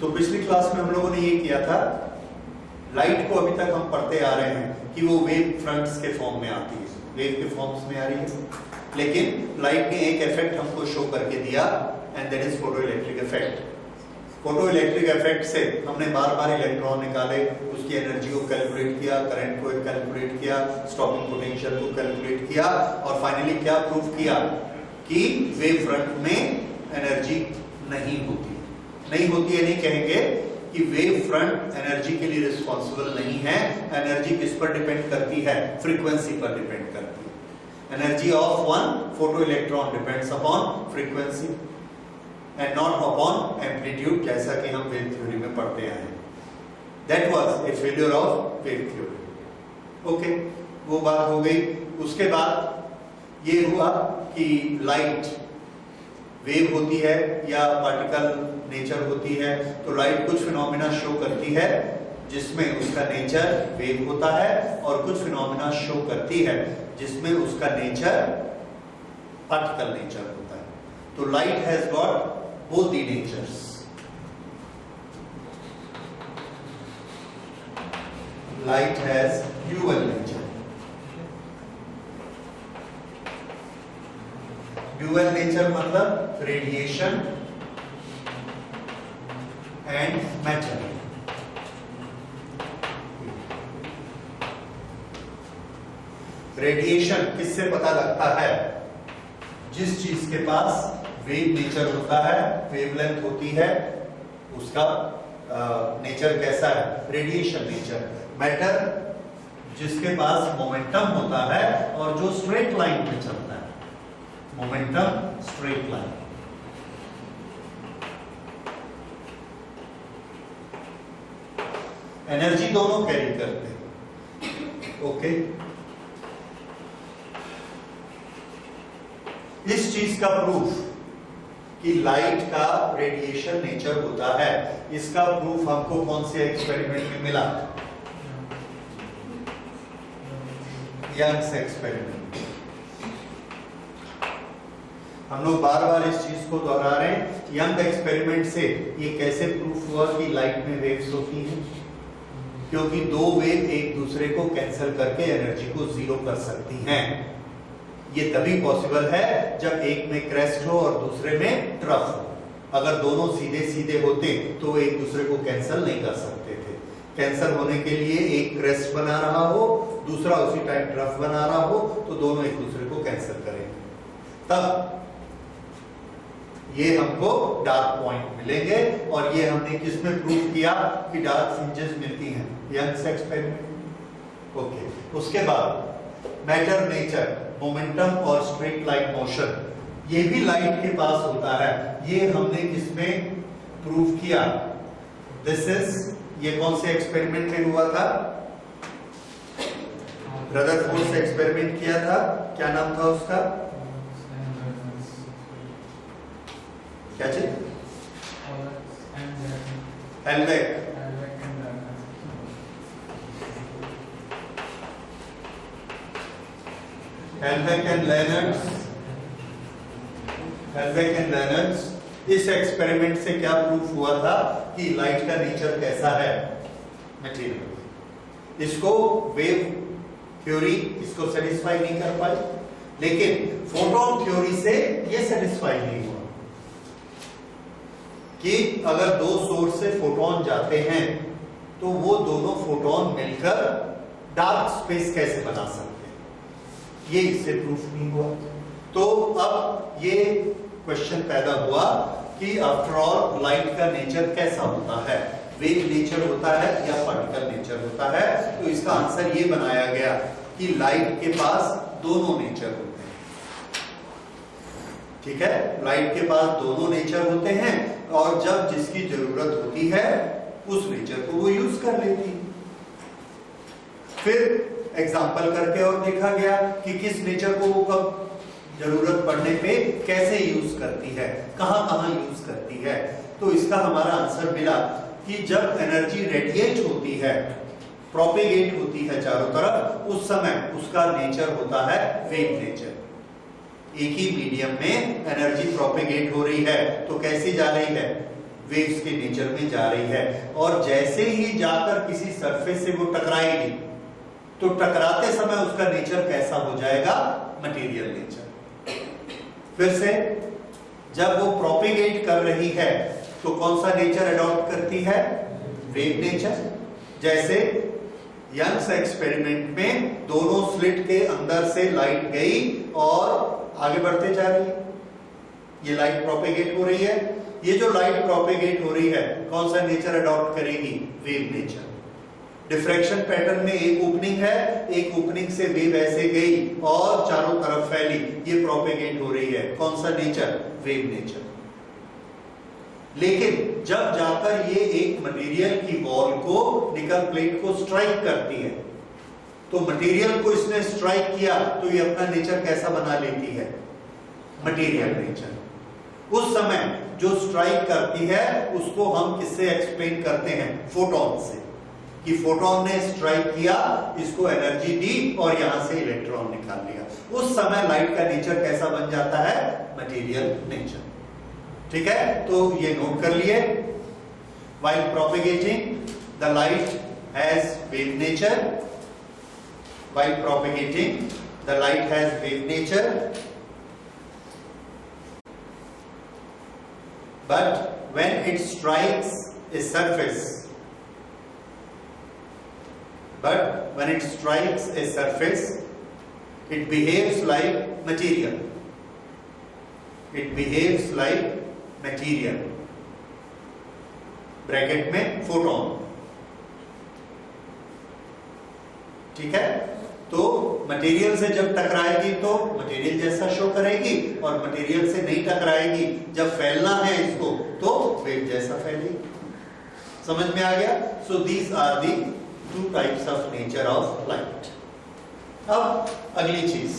तो पिछली क्लास में हम लोगों ने ये किया था, लाइट को अभी तक हम पढ़ते आ रहे हैं कि वो वेव फ्रंट्स के फॉर्म में आती है, वेव के फॉर्म्स में आ रही है, लेकिन लाइट ने एक इफेक्ट हमको शो करके दिया and that is photo electric effect. Photo electric effect से हमने बार बार इलेक्ट्रॉन निकाले, उसकी एनर्जी को कैलकुलेट किया, करंट को कैलकुलेट किया, स्टॉपिंग पोटेंशियल को कैलकुलेट किया और फाइनली क्या प्रूव किया कि वेव फ्रंट में एनर्जी नहीं होती है। नहीं कहेंगे कि वेव फ्रंट एनर्जी के लिए रिस्पॉन्सिबल नहीं है। एनर्जी किस पर डिपेंड करती है? फ्रीक्वेंसी पर डिपेंड करती है। Energy of one photo electron depends upon frequency and not upon amplitude, जैसा कि हम वेव थ्योरी में पढ़ते आए हैं। That was a failure of wave theory. Okay, वो बात हो गई। उसके बाद ये हुआ कि लाइट वेव होती है या पार्टिकल नेचर होती है, तो लाइट कुछ फिनोमेना शो करती है जिसमें उसका नेचर वेव होता है और कुछ फिनोमेना शो करती है जिसमें उसका नेचर पार्टिकल नेचर होता है। तो light has got both the natures. Light has dual nature. Dual nature मतलब radiation and matter. रेडिएशन किससे पता लगता है? जिस चीज के पास वेव नेचर होता है, वेवलेंथ होती है, उसका नेचर कैसा है? Radiation nature. मैटर जिसके पास मोमेंटम होता है और जो स्ट्रेट लाइन पे चलता है, मोमेंटम स्ट्रेट लाइन। एनर्जी दोनों कैरी करते हैं। ओके, इस चीज का प्रूफ कि लाइट का रेडिएशन नेचर होता है, इसका प्रूफ हमको कौन से एक्सपेरिमेंट में मिला? Young's experiment. हम लोग बार बार इस चीज को दोहरा रहे हैं। यंग एक्सपेरिमेंट से ये कैसे प्रूफ हुआ कि लाइट में वेव्स होती हैं? क्योंकि दो वेव एक दूसरे को कैंसिल करके एनर्जी को जीरो कर सकती हैं। ये तभी पॉसिबल है जब एक में क्रेस्ट हो और दूसरे में ट्रफ हो। अगर दोनों सीधे सीधे होते तो वो एक दूसरे को कैंसिल नहीं कर सकते थे। कैंसिल होने के लिए एक क्रेस्ट बना रहा हो, दूसरा उसी टाइम ट्रफ बना रहा हो, तो दोनों एक दूसरे को कैंसिल करेंगे। तब ये हमको डार्क पॉइंट मिलेंगे और ये हमने किसमें प्रूव किया कि डार्क फ्रिंजेस मिलती हैं? Young's experiment. ओके, उसके बाद मैटर नेचर, मोमेंटम और स्ट्रेट लाइन मोशन, ये भी लाइट के पास होता है। ये हमने किसमें प्रूव किया? दिस इज, ये कौन से एक्सपेरिमेंट में हुआ था? रदरफोर्ड से एक्सपेरिमेंट किया था। क्या नाम था उसका? क्या चीज? हेलवेक। हेलवेक एंड लेनर्ड्स। इस एक्सपेरिमेंट से क्या प्रूफ हुआ था कि लाइट का नेचर कैसा है? मटेरियल। इसको वेव थ्योरी इसको सेटिस्फाई नहीं कर पाई, लेकिन फोटोन थ्योरी से ये सेटिस्फाई नहीं हुआ कि अगर दो सोर्स से फोटोन जाते हैं तो वो दोनों फोटोन मिलकर डार्क स्पेस कैसे बना सकते हैं, ये इससे प्रूफ नहीं हुआ। तो अब ये क्वेश्चन पैदा हुआ कि आफ्टर ऑल लाइट का नेचर कैसा होता है? वेव नेचर होता है या पार्टिकल नेचर होता है? तो इसका आंसर ये बनाया गया कि लाइट के पास दोनों नेचर होते हैं। ठीक है, लाइट के पास दोनों नेचर होते हैं और जब जिसकी जरूरत होती है उस नेचर को वो यूज कर लेती है। फिर एग्जाम्पल करके और देखा गया कि किस नेचर को वो कब जरूरत पड़ने पे कैसे यूज करती है, कहां यूज करती है। तो इसका हमारा आंसर मिला कि जब एनर्जी रेडिएट होती है, प्रोपेगेट होती है चारों तरफ, उस समय उसका नेचर होता है वेव नेचर। एक ही मीडियम में एनर्जी प्रोपेगेट हो रही है तो कैसी जा रही है? वेव्स के नेचर में जा रही है, और जैसे ही जाकर किसी सरफेस से वो टकराएगी तो टकराते समय उसका नेचर कैसा हो जाएगा? Material nature. फिर से जब वो प्रोपेगेट कर रही है तो कौन सा नेचर अडॉप्ट करती है? Wave nature. जैसे यंग्स एक्सपेरिमेंट में दोनों स्लिट के अंदर से लाइट गई और आगे बढ़ते जा रही है, ये लाइट प्रोपेगेट हो रही है। ये जो लाइट प्रोपेगेट हो रही है कौन सा नेचर अडॉप्ट करेगी? Wave nature. डिफ्रैक्शन पैटर्न में एक ओपनिंग है, एक ओपनिंग से वेव ऐसे गई और चारों तरफ फैली, ये प्रोपेगेट हो रही है, कौन सा नेचर? Wave nature. लेकिन जब जाकर ये एक मटेरियल की वॉल को, निकल प्लेट को स्ट्राइक करती है, तो मटेरियल को इसने स्ट्राइक किया तो ये अपना नेचर कैसा बना लेती है? Material nature. उस समय जो स्ट्राइक करती है उसको हम किससे एक्सप्लेन करते हैं? फोटोन से, कि फोटोन ने स्ट्राइक किया, इसको एनर्जी दी और यहां से इलेक्ट्रॉन निकाल लिया। उस समय लाइट का नेचर कैसा बन जाता है? Material nature. ठीक है, तो ये नोट कर लिए। While propagating, the light has wave nature. While propagating, the light has wave nature. But when it strikes a surface, it behaves like material. It behaves like material. Bracket में photon. ठीक है, तो material से जब टकराएगी तो material जैसा show करेगी, और मटेरियल से नहीं टकराएगी, जब फैलना है इसको तो वेव जैसा फैलेगी। समझ में आ गया? So these are the two types of nature of light. अब अगली चीज,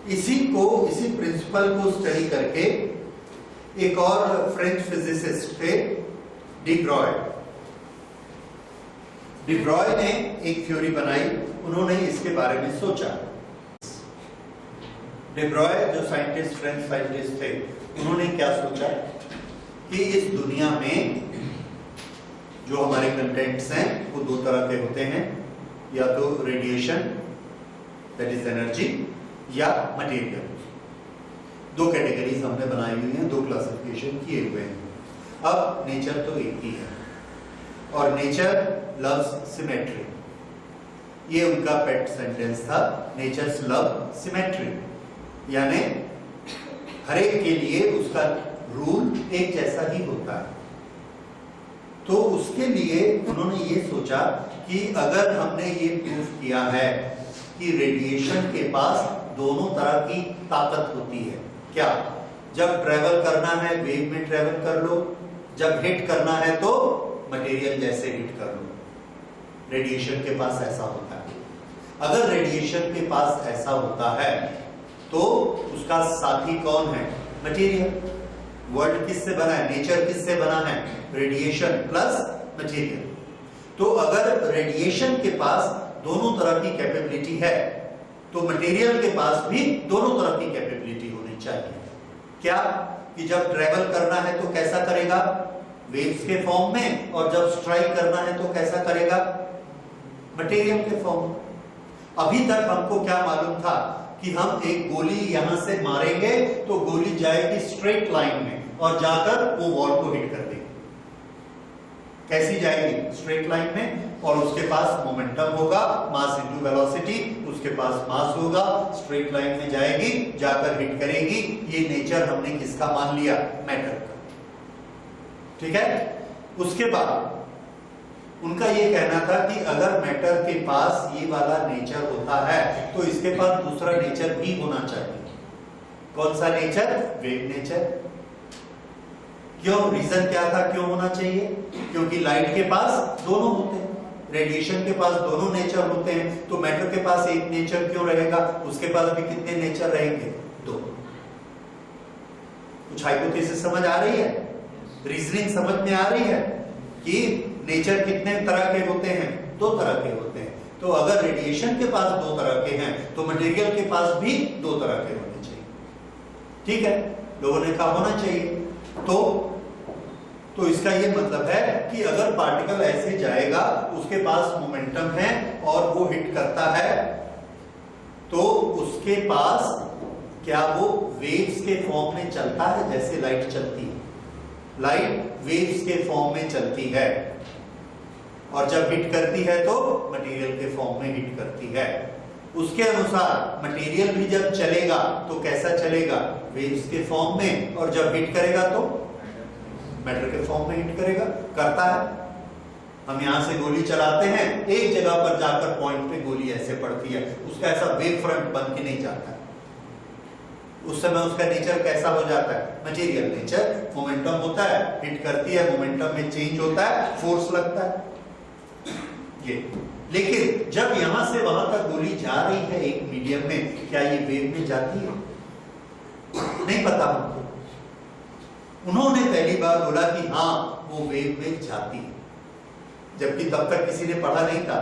इसी प्रिंसिपल को स्टडी करके एक और फ्रेंच फिजिसिस्ट थे, डी ब्रॉय। डी ब्रॉय ने एक थ्योरी बनाई, उन्होंने इसके बारे में सोचा। डी ब्रॉय जो साइंटिस्ट, फ्रेंच साइंटिस्ट थे, उन्होंने क्या सोचा कि इस दुनिया में जो हमारे कंटेंट्स हैं वो दो तरह के होते हैं, या तो रेडिएशन दैट इज एनर्जी, या मटेरियल। दो कैटेगरीज हमने बनाई हुई हैं, दो क्लासिफिकेशन किए हुए हैं। अब नेचर तो एक ही है, और नेचर लव्स सिमेट्री, ये उनका पेट सेंटेंस था, नेचर्स लव सिमेट्री, यानी हर एक के लिए उसका रूल एक जैसा ही होता है। तो उसके लिए उन्होंने ये सोचा कि अगर हमने ये प्रूव किया है कि रेडिएशन के पास दोनों तरह की ताकत होती है, क्या? जब ट्रेवल करना है वेव में ट्रेवल कर लो, जब हिट करना है तो मटेरियल जैसे हिट कर लो। रेडिएशन के पास ऐसा होता है। अगर रेडिएशन के पास ऐसा होता है तो उसका साथी कौन है? मटेरियल। वर्ल्ड किससे बना है? नेचर किससे बना है? Radiation plus material. तो अगर रेडिएशन के पास दोनों तरह की कैपेबिलिटी है तो मटेरियल के पास भी दोनों तरह की कैपेबिलिटी होनी चाहिए। क्या? कि जब ट्रेवल करना है तो कैसा करेगा? वेव्स के फॉर्म में, और जब स्ट्राइक करना है तो कैसा करेगा? मटेरियल के फॉर्म में। अभी तक हमको क्या मालूम था कि हम एक गोली यहां से मारेंगे तो गोली जाएगी स्ट्रेट लाइन में और जाकर वो वॉल को हिट कर देगी। कैसी जाएगी? स्ट्रेट लाइन में, और उसके पास मोमेंटम होगा, मास इनटू वेलोसिटी, उसके पास मास होगा, स्ट्रेट लाइन में जाएगी, जाकर हिट करेगी। ये नेचर हमने किसका मान लिया? मैटर का। ठीक है। उसके बाद उनका ये कहना था कि अगर मैटर के पास ये वाला नेचर होता है तो इसके पास दूसरा नेचर भी होना चाहिए। कौन सा नेचर? Wave nature. क्यों? रीजन क्या था क्यों होना चाहिए? क्योंकि लाइट के पास दोनों होते हैं, रेडिएशन के पास दोनों नेचर होते हैं, तो मैटर के पास एक नेचर क्यों रहेगा? उसके पास भी कितने नेचर रहेंगे? दो। कुछ हाइपोथेसिस समझ आ रही है? रीजनिंग समझ में आ रही है कि नेचर कितने तरह के होते हैं? दो तरह के होते हैं। तो अगर रेडिएशन के पास दो तरह के हैं तो मटेरियल के पास भी दो तरह के होने चाहिए। ठीक है, लोगों ने कहा होना चाहिए। तो तो इसका ये मतलब है कि अगर पार्टिकल ऐसे जाएगा, उसके पास मोमेंटम है और वो हिट करता है, तो उसके पास क्या वो वेव्स के फॉर्म में चलता है, जैसे लाइट चलती है। लाइट वेव्स के फॉर्म में चलती है और जब हिट करती है तो मटेरियल के फॉर्म में हिट करती है। उसके अनुसार मटेरियल भी जब चलेगा तो कैसा चलेगा, वेव्स के फॉर्म में, और जब हिट करेगा तो मैटर के फॉर्म में हिट करेगा, करता है। हम यहां से गोली चलाते हैं, एक जगह पर जाकर पॉइंट पे गोली ऐसे पड़ती है, उसका ऐसा वेव फ्रंट बन के नहीं जाता है। उस समय उसका नेचर कैसा हो जाता है, मटेरियल नेचर, मोमेंटम होता है, हिट करती है, मोमेंटम में चेंज होता है, फोर्स लगता है ये। लेकिन जब यहां से वहां तक गोली जा रही है एक मीडियम में, क्या ये वेव में जाती है, नहीं पता हमको। उन्होंने पहली बार बोला कि हाँ वो वेव में जाती है, जबकि तब तक किसी ने पढ़ा नहीं था।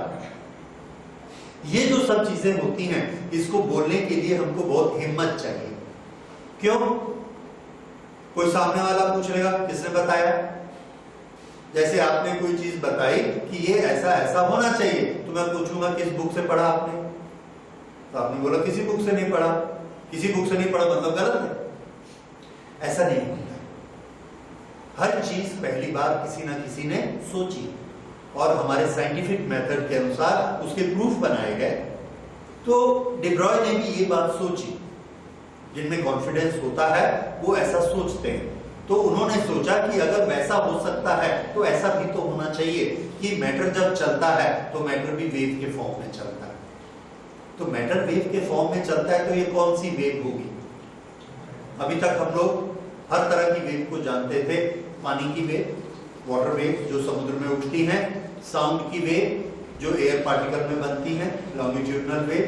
ये जो सब चीजें होती हैं, इसको बोलने के लिए हमको बहुत हिम्मत चाहिए। क्यों? कोई सामने वाला पूछ लेगा किसने बताया, जैसे आपने कोई चीज बताई कि ये ऐसा ऐसा होना चाहिए, तो मैं पूछूंगा किस बुक से पढ़ा आपने, तो आपने बोला किसी बुक से नहीं पढ़ा। किसी बुक से नहीं पढ़ा मतलब गलत है, ऐसा नहीं होता। हर चीज पहली बार किसी ना किसी ने सोची और हमारे साइंटिफिक मेथड के अनुसार उसके प्रूफ बनाए गए। तो डिब्रॉय ने भी ये बात सोची, जिनमें कॉन्फिडेंस होता है वो ऐसा सोचते हैं। तो उन्होंने सोचा कि अगर वैसा हो सकता है तो ऐसा भी तो होना चाहिए कि मैटर जब चलता है तो मैटर भी वेव के फॉर्म में चलता है। तो मैटर वेव के फॉर्म में चलता है तो ये कौन सी वेव होगी? अभी तक हम लोग हर तरह की वेव को जानते थे, पानी की वेव, वाटर वेव जो समुद्र में उठती हैं, साउंड की वेव जो एयर पार्टिकल में बनती है, लॉन्गिट्यूडनल वेव,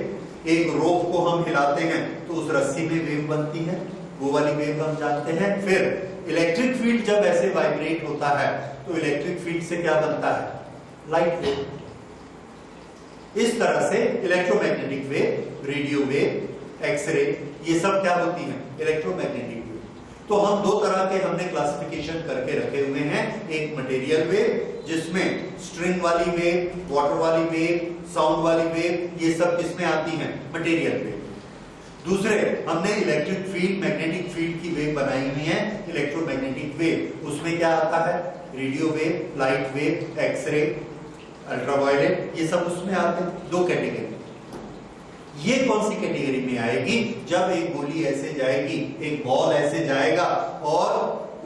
एक रोप को हम हिलाते हैं तो उस रस्सी में वेव बनती है, वो वाली वेव हम जानते हैं। फिर इलेक्ट्रिक फील्ड जब ऐसे वाइब्रेट होता है तो इलेक्ट्रिक फील्ड से क्या बनता है, लाइट वेव। इस तरह से electromagnetic wave, radio wave, x-ray, ये सब क्या होती हैं, इलेक्ट्रोमैग्नेटिक वेव। तो हम दो तरह के हमने क्लासिफिकेशन करके रखे हुए हैं, एक मटेरियल वेव जिसमें स्ट्रिंग वाली वेव, वाटर वाली वेव, साउंड वाली वेव, ये सब किसमें आती हैं, मटेरियल वेव। दूसरे हमने इलेक्ट्रिक फील्ड, मैग्नेटिक फील्ड की वेव बनाई हुई है, इलेक्ट्रोमैग्नेटिक वेव। उसमें क्या आता है, radio wave, light wave, x-ray, ultraviolet, ये सब उसमें आते हैं। दो कैटेगरी। ये कौन सी कैटेगरी में आएगी, जब एक गोली ऐसे जाएगी, एक बॉल ऐसे जाएगा और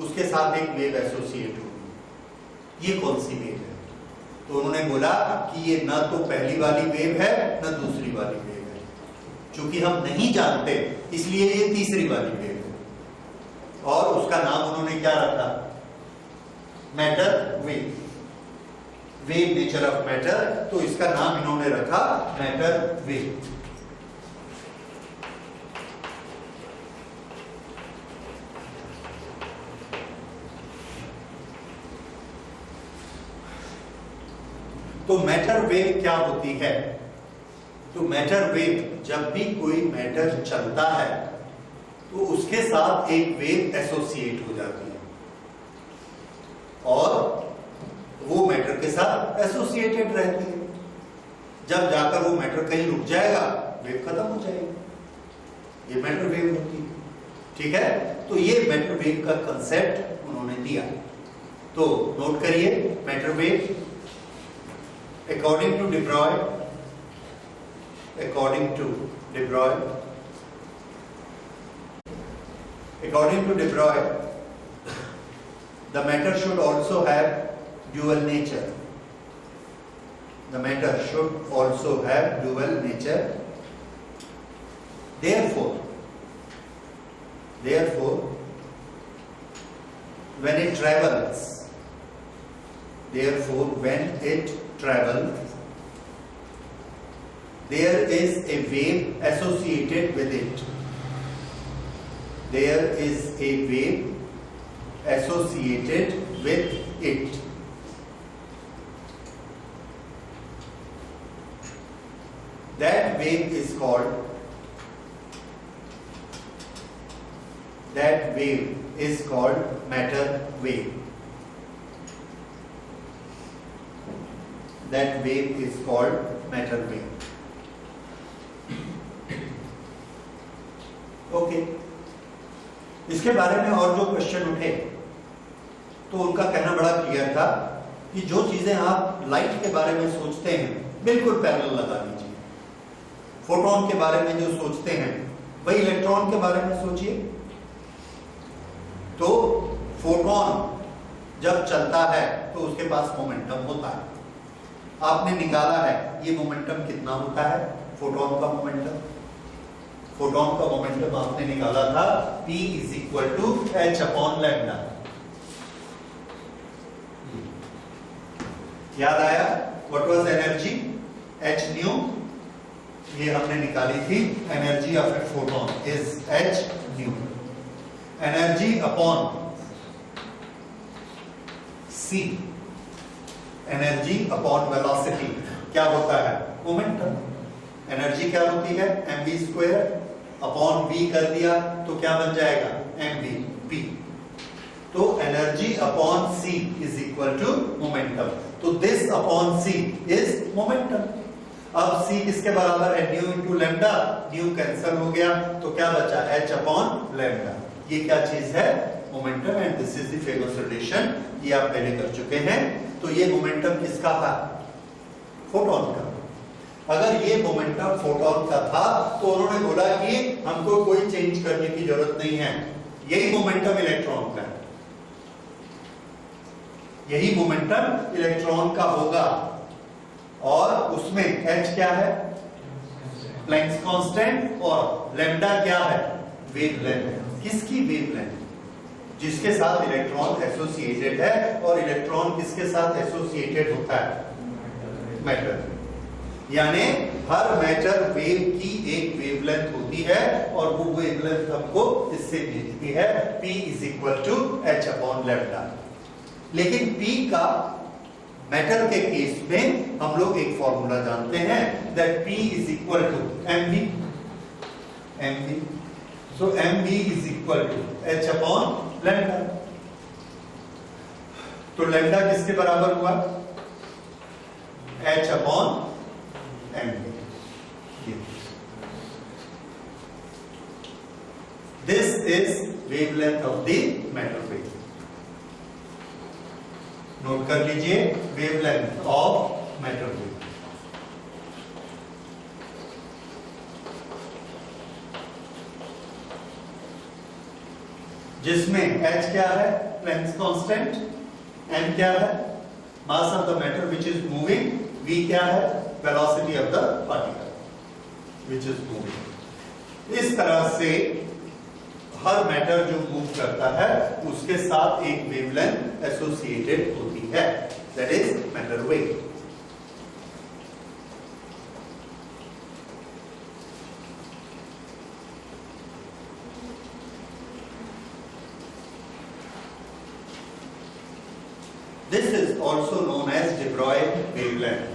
उसके साथ एक वेव एसोसिएट होगी, ये कौन सी वेव है? तो उन्होंने बोला कि ये ना तो पहली वाली वेव है ना दूसरी वाली वेव है। चूंकि हम नहीं जानते इसलिए ये तीसरी वाली वेव है, और उसका नाम उन्होंने क्या रखा, matter wave, wave nature of matter, तो इसका नाम इन्होंने रखा मैटर वेव। तो मैटर वेव क्या होती है? तो मैटर वेव, जब भी कोई मैटर चलता है तो उसके साथ एक वेव एसोसिएट हो जाती है और वो मैटर के साथ एसोसिएटेड रहती है। जब जाकर वो मैटर कहीं रुक जाएगा, वेव खत्म हो जाएगी, ये मैटर वेव होती है। ठीक है, तो ये मैटर वेव का कंसेप्ट उन्होंने दिया। तो नोट करिए, matter wave according to De Broglie, according to De Broglie, the matter should also have dual nature. The matter should also have dual nature. Therefore, when it travels, there is a wave associated with it. There is a wave associated with it. That wave is called matter wave. that wave is called matter wave. Okay इसके बारे में और जो question उठे तो उनका कहना बड़ा क्लियर था कि जो चीजें आप लाइट के बारे में सोचते हैं बिल्कुल पैरेलल लगा लीजिए। फोटोन के बारे में जो सोचते हैं वही इलेक्ट्रॉन के बारे में सोचिए। तो फोटोन जब चलता है तो उसके पास मोमेंटम होता है। आपने निकाला है ये मोमेंटम कितना होता है, फोटोन का मोमेंटम। फोटोन का मोमेंटम आपने निकाला था P is equal to H upon lambda. याद आया what was energy, H nu, ये हमने निकाली थी। Energy of a photon is H nu. Energy upon C, energy upon velocity क्या होता है, मोमेंटम। एनर्जी क्या होती है, mv स्क्वायर अपॉन v कर दिया तो क्या बन जाएगा, mv p। तो energy upon c is equal to momentum. तो this upon c is momentum. अब c किसके बराबर है, nu into lambda, nu cancel हो गया तो क्या बचा, h अपॉन लैम्डा। ये क्या चीज है, momentum. And this is the famous relation, ये आप पहले कर चुके हैं। तो ये मोमेंटम किसका था, फोटोन का। अगर ये मोमेंटम फोटोन का था तो उन्होंने बोला कि हमको कोई चेंज करने की जरूरत नहीं है, यही मोमेंटम इलेक्ट्रॉन का है, यही मोमेंटम इलेक्ट्रॉन का होगा। और उसमें h क्या है, प्लैंक्स कांस्टेंट, और लैम्डा क्या है, वेवलेंथ। किसकी वेवलेंथ, जिसके साथ इलेक्ट्रॉन एसोसिएटेड है। और इलेक्ट्रॉन किसके साथ एसोसिएटेड होता है, मैटर। यानी हर मैटर वेव की एक वेवलेंथ होती है और वो वेवलेंथ हमको इससे मिलती है P is equal to H upon lambda. लेकिन P का मैटर के केस में हम लोग एक फॉर्मूला जानते हैं, that P is equal to mv। So mv is equal to h upon lambda. तो लैम्डा किसके बराबर हुआ, h upon mv। This is wavelength of the matter wave. Note कर लीजिए, वेवलेंथ ऑफ मैटर वेव। जिसमें h क्या है, Planck's constant, m क्या है, mass of the matter which is moving, v क्या है, velocity of the particle which is moving. इस तरह से हर मैटर जो मूव करता है उसके साथ एक वेवलेंथ एसोसिएटेड होती है, that is matter wave. This is also known as de Broglie wavelength.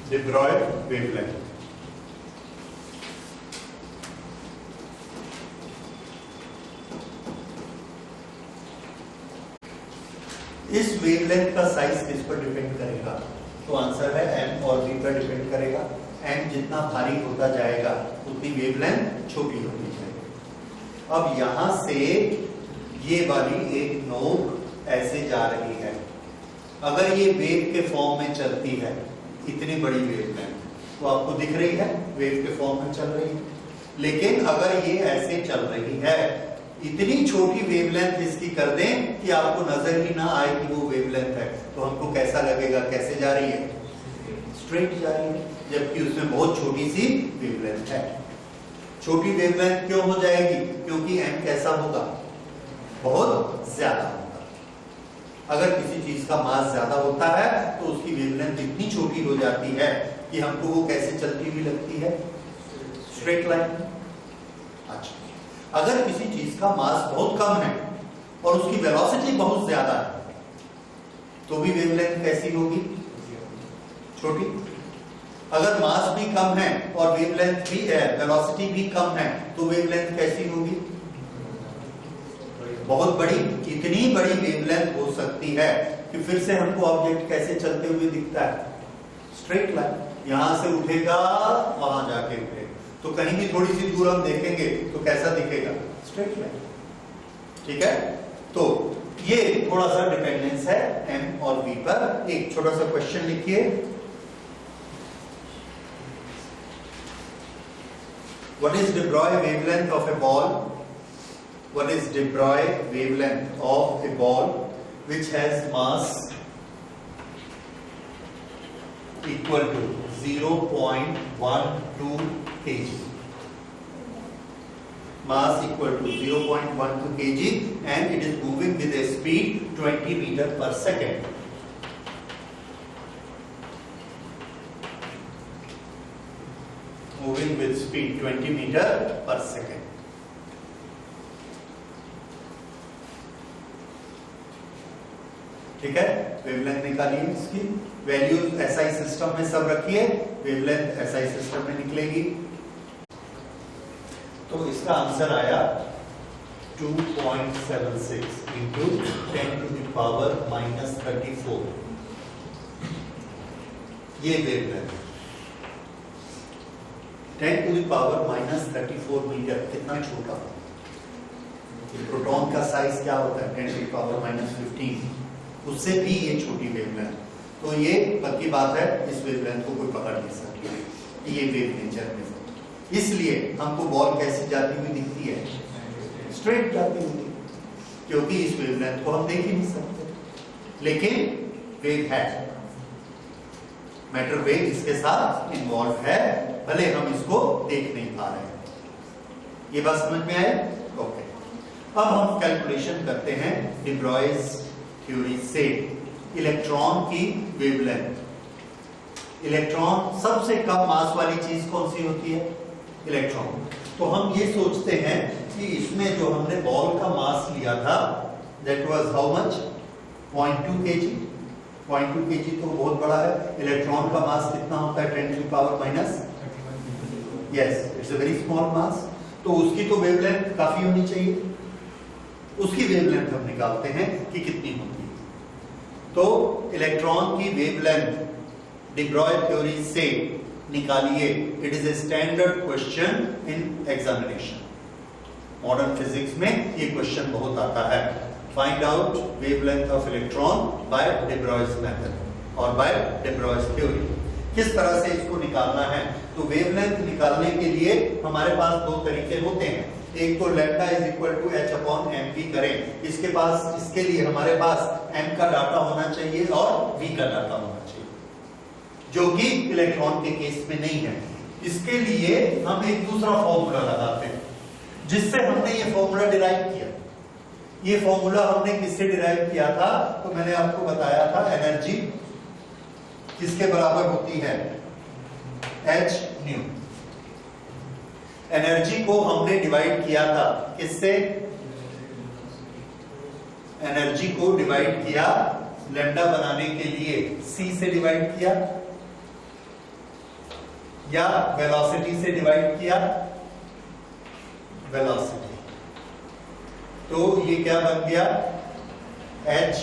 De Broglie wavelength. इस वेवलेंथ का साइज किस पर डिपेंड करेगा, तो आंसर है m और v पर डिपेंड करेगा। m जितना भारी होता जाएगा उतनी वेवलेंथ छोटी होती जाएगी। अब यहां से ये वाली एक नोक ऐसे जा रही है, अगर ये वेव के फॉर्म में चलती है, इतनी बड़ी वेवलेंथ तो आपको दिख रही है, वेव के फॉर्म में चल रही है। लेकिन अगर ये ऐसे चल रही है, इतनी छोटी वेवलेंथ इसकी कर दें कि आपको नजर ही ना आए कि वो वेवलेंथ है, तो हमको कैसा लगेगा, कैसे जा रही है, स्ट्रेट जा रही है, जबकि उसमें बहुत छोटी सी वेवलेंथ है। छोटी वेवलेंथ क्यों हो जाएगी, क्योंकि m कैसा होगा, बहुत ज्यादा होगा। अगर किसी चीज का मास ज्यादा होता है तो उसकी वेवलेंथ इतनी छोटी हो जाती है कि हमको वो कैसे चलती हुई लगती है, स्ट्रेट लाइन। अच्छा, अगर किसी चीज का मास बहुत कम है और उसकी वेलोसिटी बहुत ज्यादा है तो भी वेवलेंथ कैसी होगी? छोटी। अगर मास भी कम है और वेवलेंथ भी है, वेलोसिटी भी कम है, तो वेवलेंथ कैसी होगी? बहुत बड़ी। इतनी बड़ी वेवलेंथ हो सकती है कि फिर से हमको ऑब्जेक्ट कैसे चलते हुए दिखता है? Straight line. यहां से उठेगा, वहां जाके उठेगा। तो कहीं भी थोड़ी सी दूर हम देखेंगे तो कैसा दिखेगा? Straight line. ठीक है, तो ये थोड़ा सा डिपेंडेंस है m और v पर। एक छोटा सा क्वेश्चन लिखिए। What is de Broglie wavelength of a ball? What is de Broglie wavelength of a ball which has mass equal to 0.12 kg? Mass equal to 0.12 kg and it is moving with a speed 20 meter per second. Moving with speed 20 meter per second. ठीक है, wavelength निकालिए। इसकी values SI system में सब रखिए, wavelength SI system में निकलेगी। तो इसका आंसर आया 2.76 इंटू 10 to the power -34। ये wavelength 10 to the power -34 metre. कितना छोटा। प्रोटॉन का साइज क्या होता है? 10 to the power -15। उससे भी ये छोटी वेवलेंथ। तो ये पक्की बात है, इस वेवलेंथ को कोई पकड़ नहीं सकता, ये वेव नेचर में। इसलिए हमको बॉल कैसी जाती हुई दिखती है? स्ट्रेट जाती हुई, क्योंकि इस वेवलेंथ को हम देख ही नहीं सकते, लेकिन वेव है, मैटर वेव इसके साथ इन्वॉल्व है, भले हम इसको देख नहीं पा रहे हैं। ये बात समझ में आए? ओके। अब हम कैलकुलेशन करते हैं de Broglie's थ्योरी से इलेक्ट्रॉन की वेवलेंथ। इलेक्ट्रॉन सबसे कम मास वाली चीज कौन सी होती है? इलेक्ट्रॉन। तो हम ये सोचते हैं कि इसमें जो हमने बॉल का मास लिया था, that was how much? 0.2 kg। 0.2 kg तो बहुत बड़ा है। इलेक्ट्रॉन का मास कितना होता है? 10 to the power minus, yes, it's a very small mass. तो उसकी तो वेवलेंथ काफी होनी चाहिए। उसकी वेवलेंथ हम निकालते हैं कि कितनी होती है। तो इलेक्ट्रॉन की वेवलेंथ de Broglie थ्योरी से निकालिए। It is a standard question in examination. Modern physics में ये क्वेश्चन बहुत आता है। Find out wavelength of electron by de Broglie's method और बाय de Broglie's थ्योरी। किस तरह से इसको निकालना है? तो वेवलेंथ निकालने के लिए हमारे पास दो तरीके होते हैं। एक तो lambda is equal to h upon mv करें। इसके लिए हमारे पास m का डाटा होना चाहिए और v का डाटा होना चाहिए, जो कि इलेक्ट्रॉन के केस में नहीं है। इसके लिए हम एक दूसरा फॉर्मूला लगाते हैं, जिससे हमने ये फॉर्मूला डिराइव किया। ये फॉर्मूला हमने किससे डिराइव किया था? तो मैंने आपको बताया था, एनर्जी किसके बराबर होती है? h new. एनर्जी को हमने डिवाइड किया था किससे? एनर्जी को डिवाइड किया लैम्डा बनाने के लिए c से डिवाइड किया, या वेलोसिटी से डिवाइड किया? वेलोसिटी। तो ये क्या बन गया? h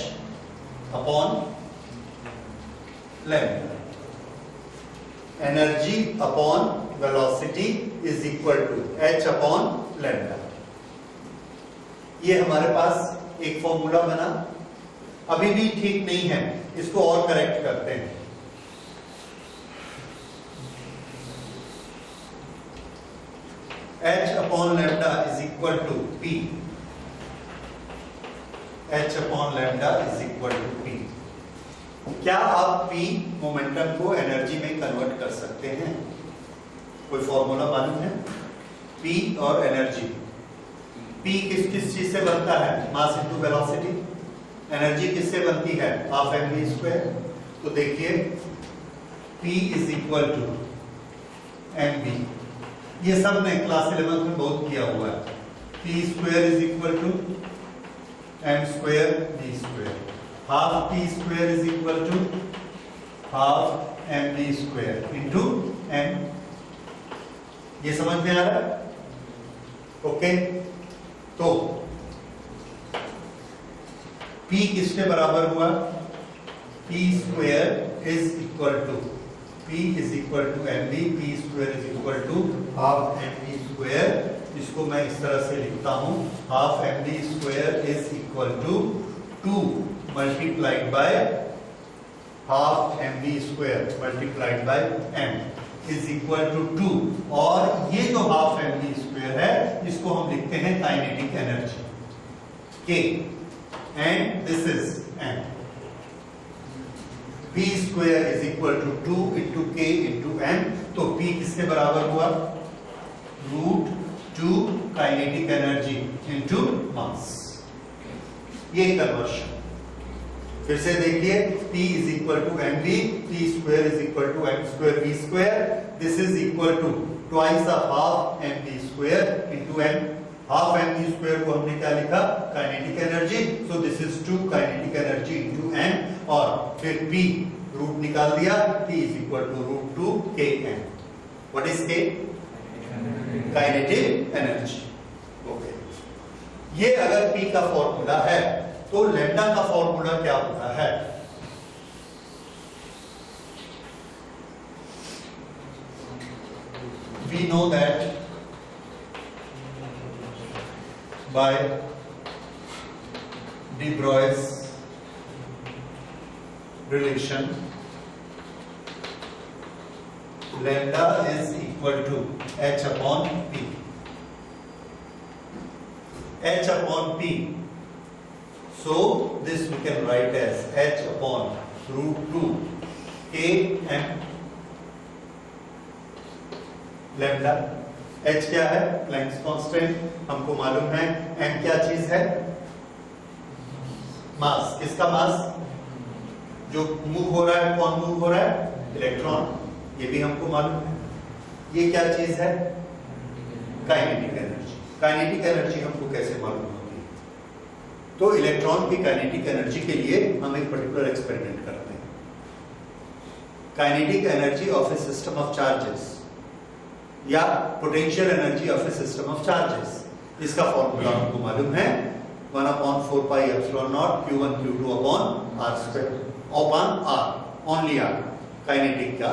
upon lambda. Energy upon velocity is equal to h upon lambda. ये हमारे पास एक फॉर्मूला बना। अभी भी ठीक नहीं है, इसको और करेक्ट करते हैं। h upon lambda is equal to p। h upon lambda is equal to p। क्या आप p मोमेंटम को एनर्जी में कन्वर्ट कर सकते हैं? कोई फॉर्मूला मालूम है? p और एनर्जी। p किस किस चीज से बनता है? Mass into velocity. एनर्जी किससे बनती है? Half mv square. तो देखिए p is equal to mv। ये सब ने क्लास 11 में बहुत किया हुआ है। p square is equal to m square v square. Half T square is equal to half M V square into M. ये समझ में आ रहा है? ओके, तो P किसके बराबर हुआ? P square is equal to P is equal to M V, P square is equal to half M V square. इसको मैं इस तरह से लिखता हूं, half M V square is equal to 2 multiplied by half M V square multiplied by M is equal to 2। और ये जो हाफ एम वी स्क्वायर है इसको हम लिखते हैं kinetic energy K, and this is M। P square is equal to 2 into K into M। तो P किसके बराबर हुआ? Root 2 kinetic energy into mass. ये कन्वर्शन फिर से देखिए, P is equal to M V, P square is equal to M square वी square. This is equal to twice of half M V square into M. Half M V square को हमने क्या लिखा? Kinetic energy. So this is 2 kinetic energy into M. और फिर P root निकाल दिया, P is equal to root 2 K M। What is K? Kinetic energy. Okay, ये अगर P का फॉर्मूला है तो लैम्डा का फॉर्मूला क्या होता है? We know that by de Broglie's relation, lambda is equal to h upon p. H upon p. So this we can write as h upon root 2 K M lambda। h क्या है? Planck's constant, हमको मालूम है। m क्या चीज है? मास। किसका मास? जो मूव हो रहा है, कौन मूव हो रहा है? इलेक्ट्रॉन। ये भी हमको मालूम है। ये क्या चीज है? Kinetic energy. काइनेटिक एनर्जी हमको कैसे मालूम होती है? तो इलेक्ट्रॉन की काइनेटिक एनर्जी के लिए हम एक पर्टिकुलर एक्सपेरिमेंट करते हैं। Kinetic energy of a system of charges या potential energy of a system of charges, इसका फॉर्मूला हमको मालूम है 1/4 pi epsilon naught Q1 Q2 upon R square upon R, only R। Kinetic का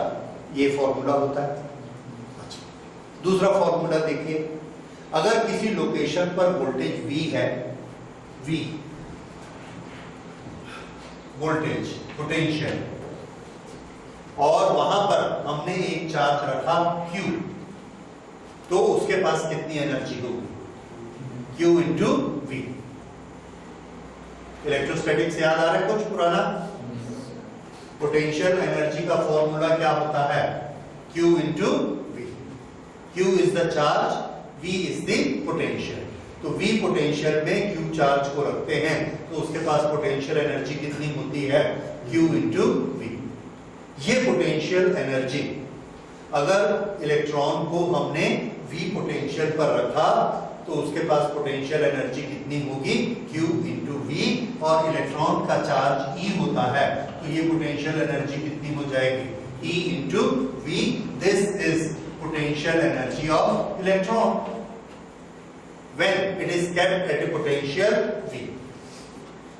ये फॉर्मूला होता है। अच्छा, दूसरा फॉर्मूला देखिए, अगर किसी लोकेशन पर वोल्टेज V है, V वोल्टेज पोटेंशियल, और वहां पर हमने एक चार्ज रखा Q, तो उसके पास कितनी एनर्जी होगी? Q into V। इलेक्ट्रोस्टैटिक्स याद आ रहा है कुछ पुराना? पोटेंशियल एनर्जी का फॉर्मूला क्या होता है? Q into V। Q is the charge, V is the potential. तो V पोटेंशियल में Q चार्ज को रखते हैं, तो उसके पास पोटेंशियल एनर्जी कितनी होती है? Q into V। ये पोटेंशियल एनर्जी, अगर इलेक्ट्रॉन को हमने V पोटेंशियल पर रखा तो उसके पास पोटेंशियल एनर्जी कितनी होगी? Q into V। और इलेक्ट्रॉन का चार्ज E होता है, तो ये पोटेंशियल एनर्जी कितनी हो जाएगी? E into V। This is potential energy of electron when it is kept at a potential V।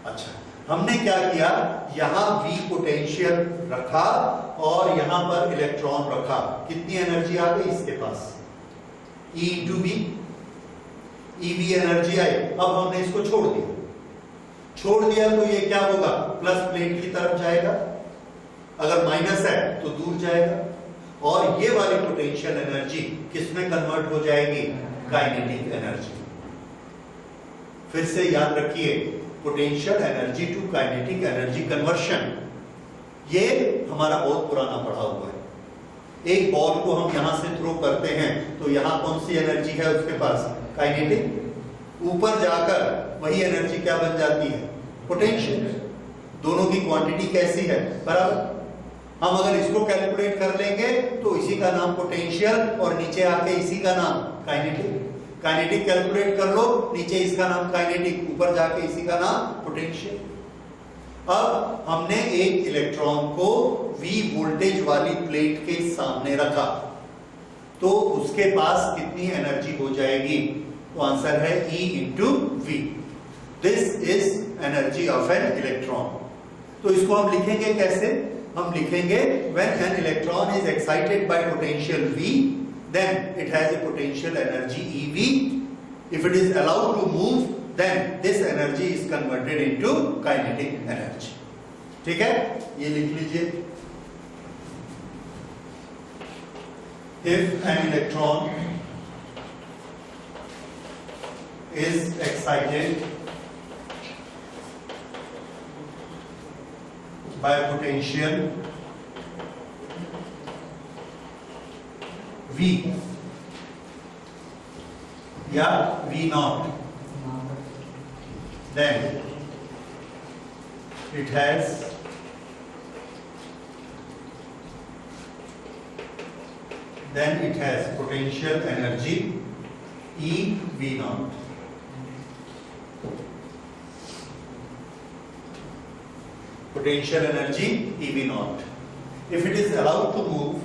अच्छा, हमने क्या किया? यहां V पोटेंशियल रखा और यहां पर इलेक्ट्रॉन रखा। कितनी एनर्जी आ गई इसके पास? E into V। EV energy आई। अब हमने इसको छोड़ दिया तो ये क्या होगा? प्लस प्लेट की तरफ जाएगा, अगर माइनस है तो दूर जाएगा। और ये वाली पोटेंशियल एनर्जी किसमें कन्वर्ट हो जाएगी? Kinetic energy. फिर से याद रखिए, potential energy to kinetic energy conversion, ये हमारा बहुत पुराना पढ़ा हुआ है। एक बॉल को हम यहां से थ्रो करते हैं तो यहां कौन सी एनर्जी है उसके पास? काइनेटिक। ऊपर जाकर वही एनर्जी क्या बन जाती है? पोटेंशियल। दोनों की क्वांटिटी कैसी है? बराबर। हम अगर इसको कैलकुलेट कर लेंगे तो इसी का नाम पोटेंशियल और नीचे आके इसी का नाम काइनेटिक। काइनेटिक कैलकुलेट कर लो, नीचे इसका नाम काइनेटिक, ऊपर जाके इसी का नाम पोटेंशियल। अब हमने एक इलेक्ट्रॉन को V वोल्टेज वाली प्लेट के सामने रखा, तो उसके पास कितनी एनर्जी हो जाएगी? तो आंसर है E into V। This is energy of an electron. तो इसको हम लिखेंगे कैसे? हम लिखेंगे when an electron is excited by potential V, then it has a potential energy EV. If it is allowed to move, then this energy is converted into kinetic energy. ठीक है, ये लिख लीजिए। If an electron is excited by potential V या V naught, then it has potential energy E V naught. Potential energy E V naught. If it is allowed to move,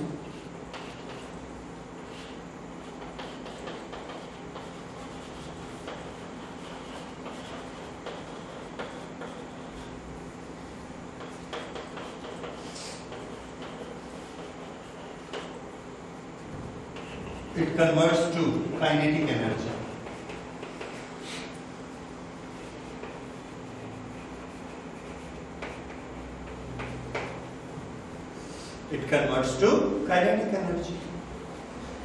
it converts to kinetic energy. It converts to kinetic energy.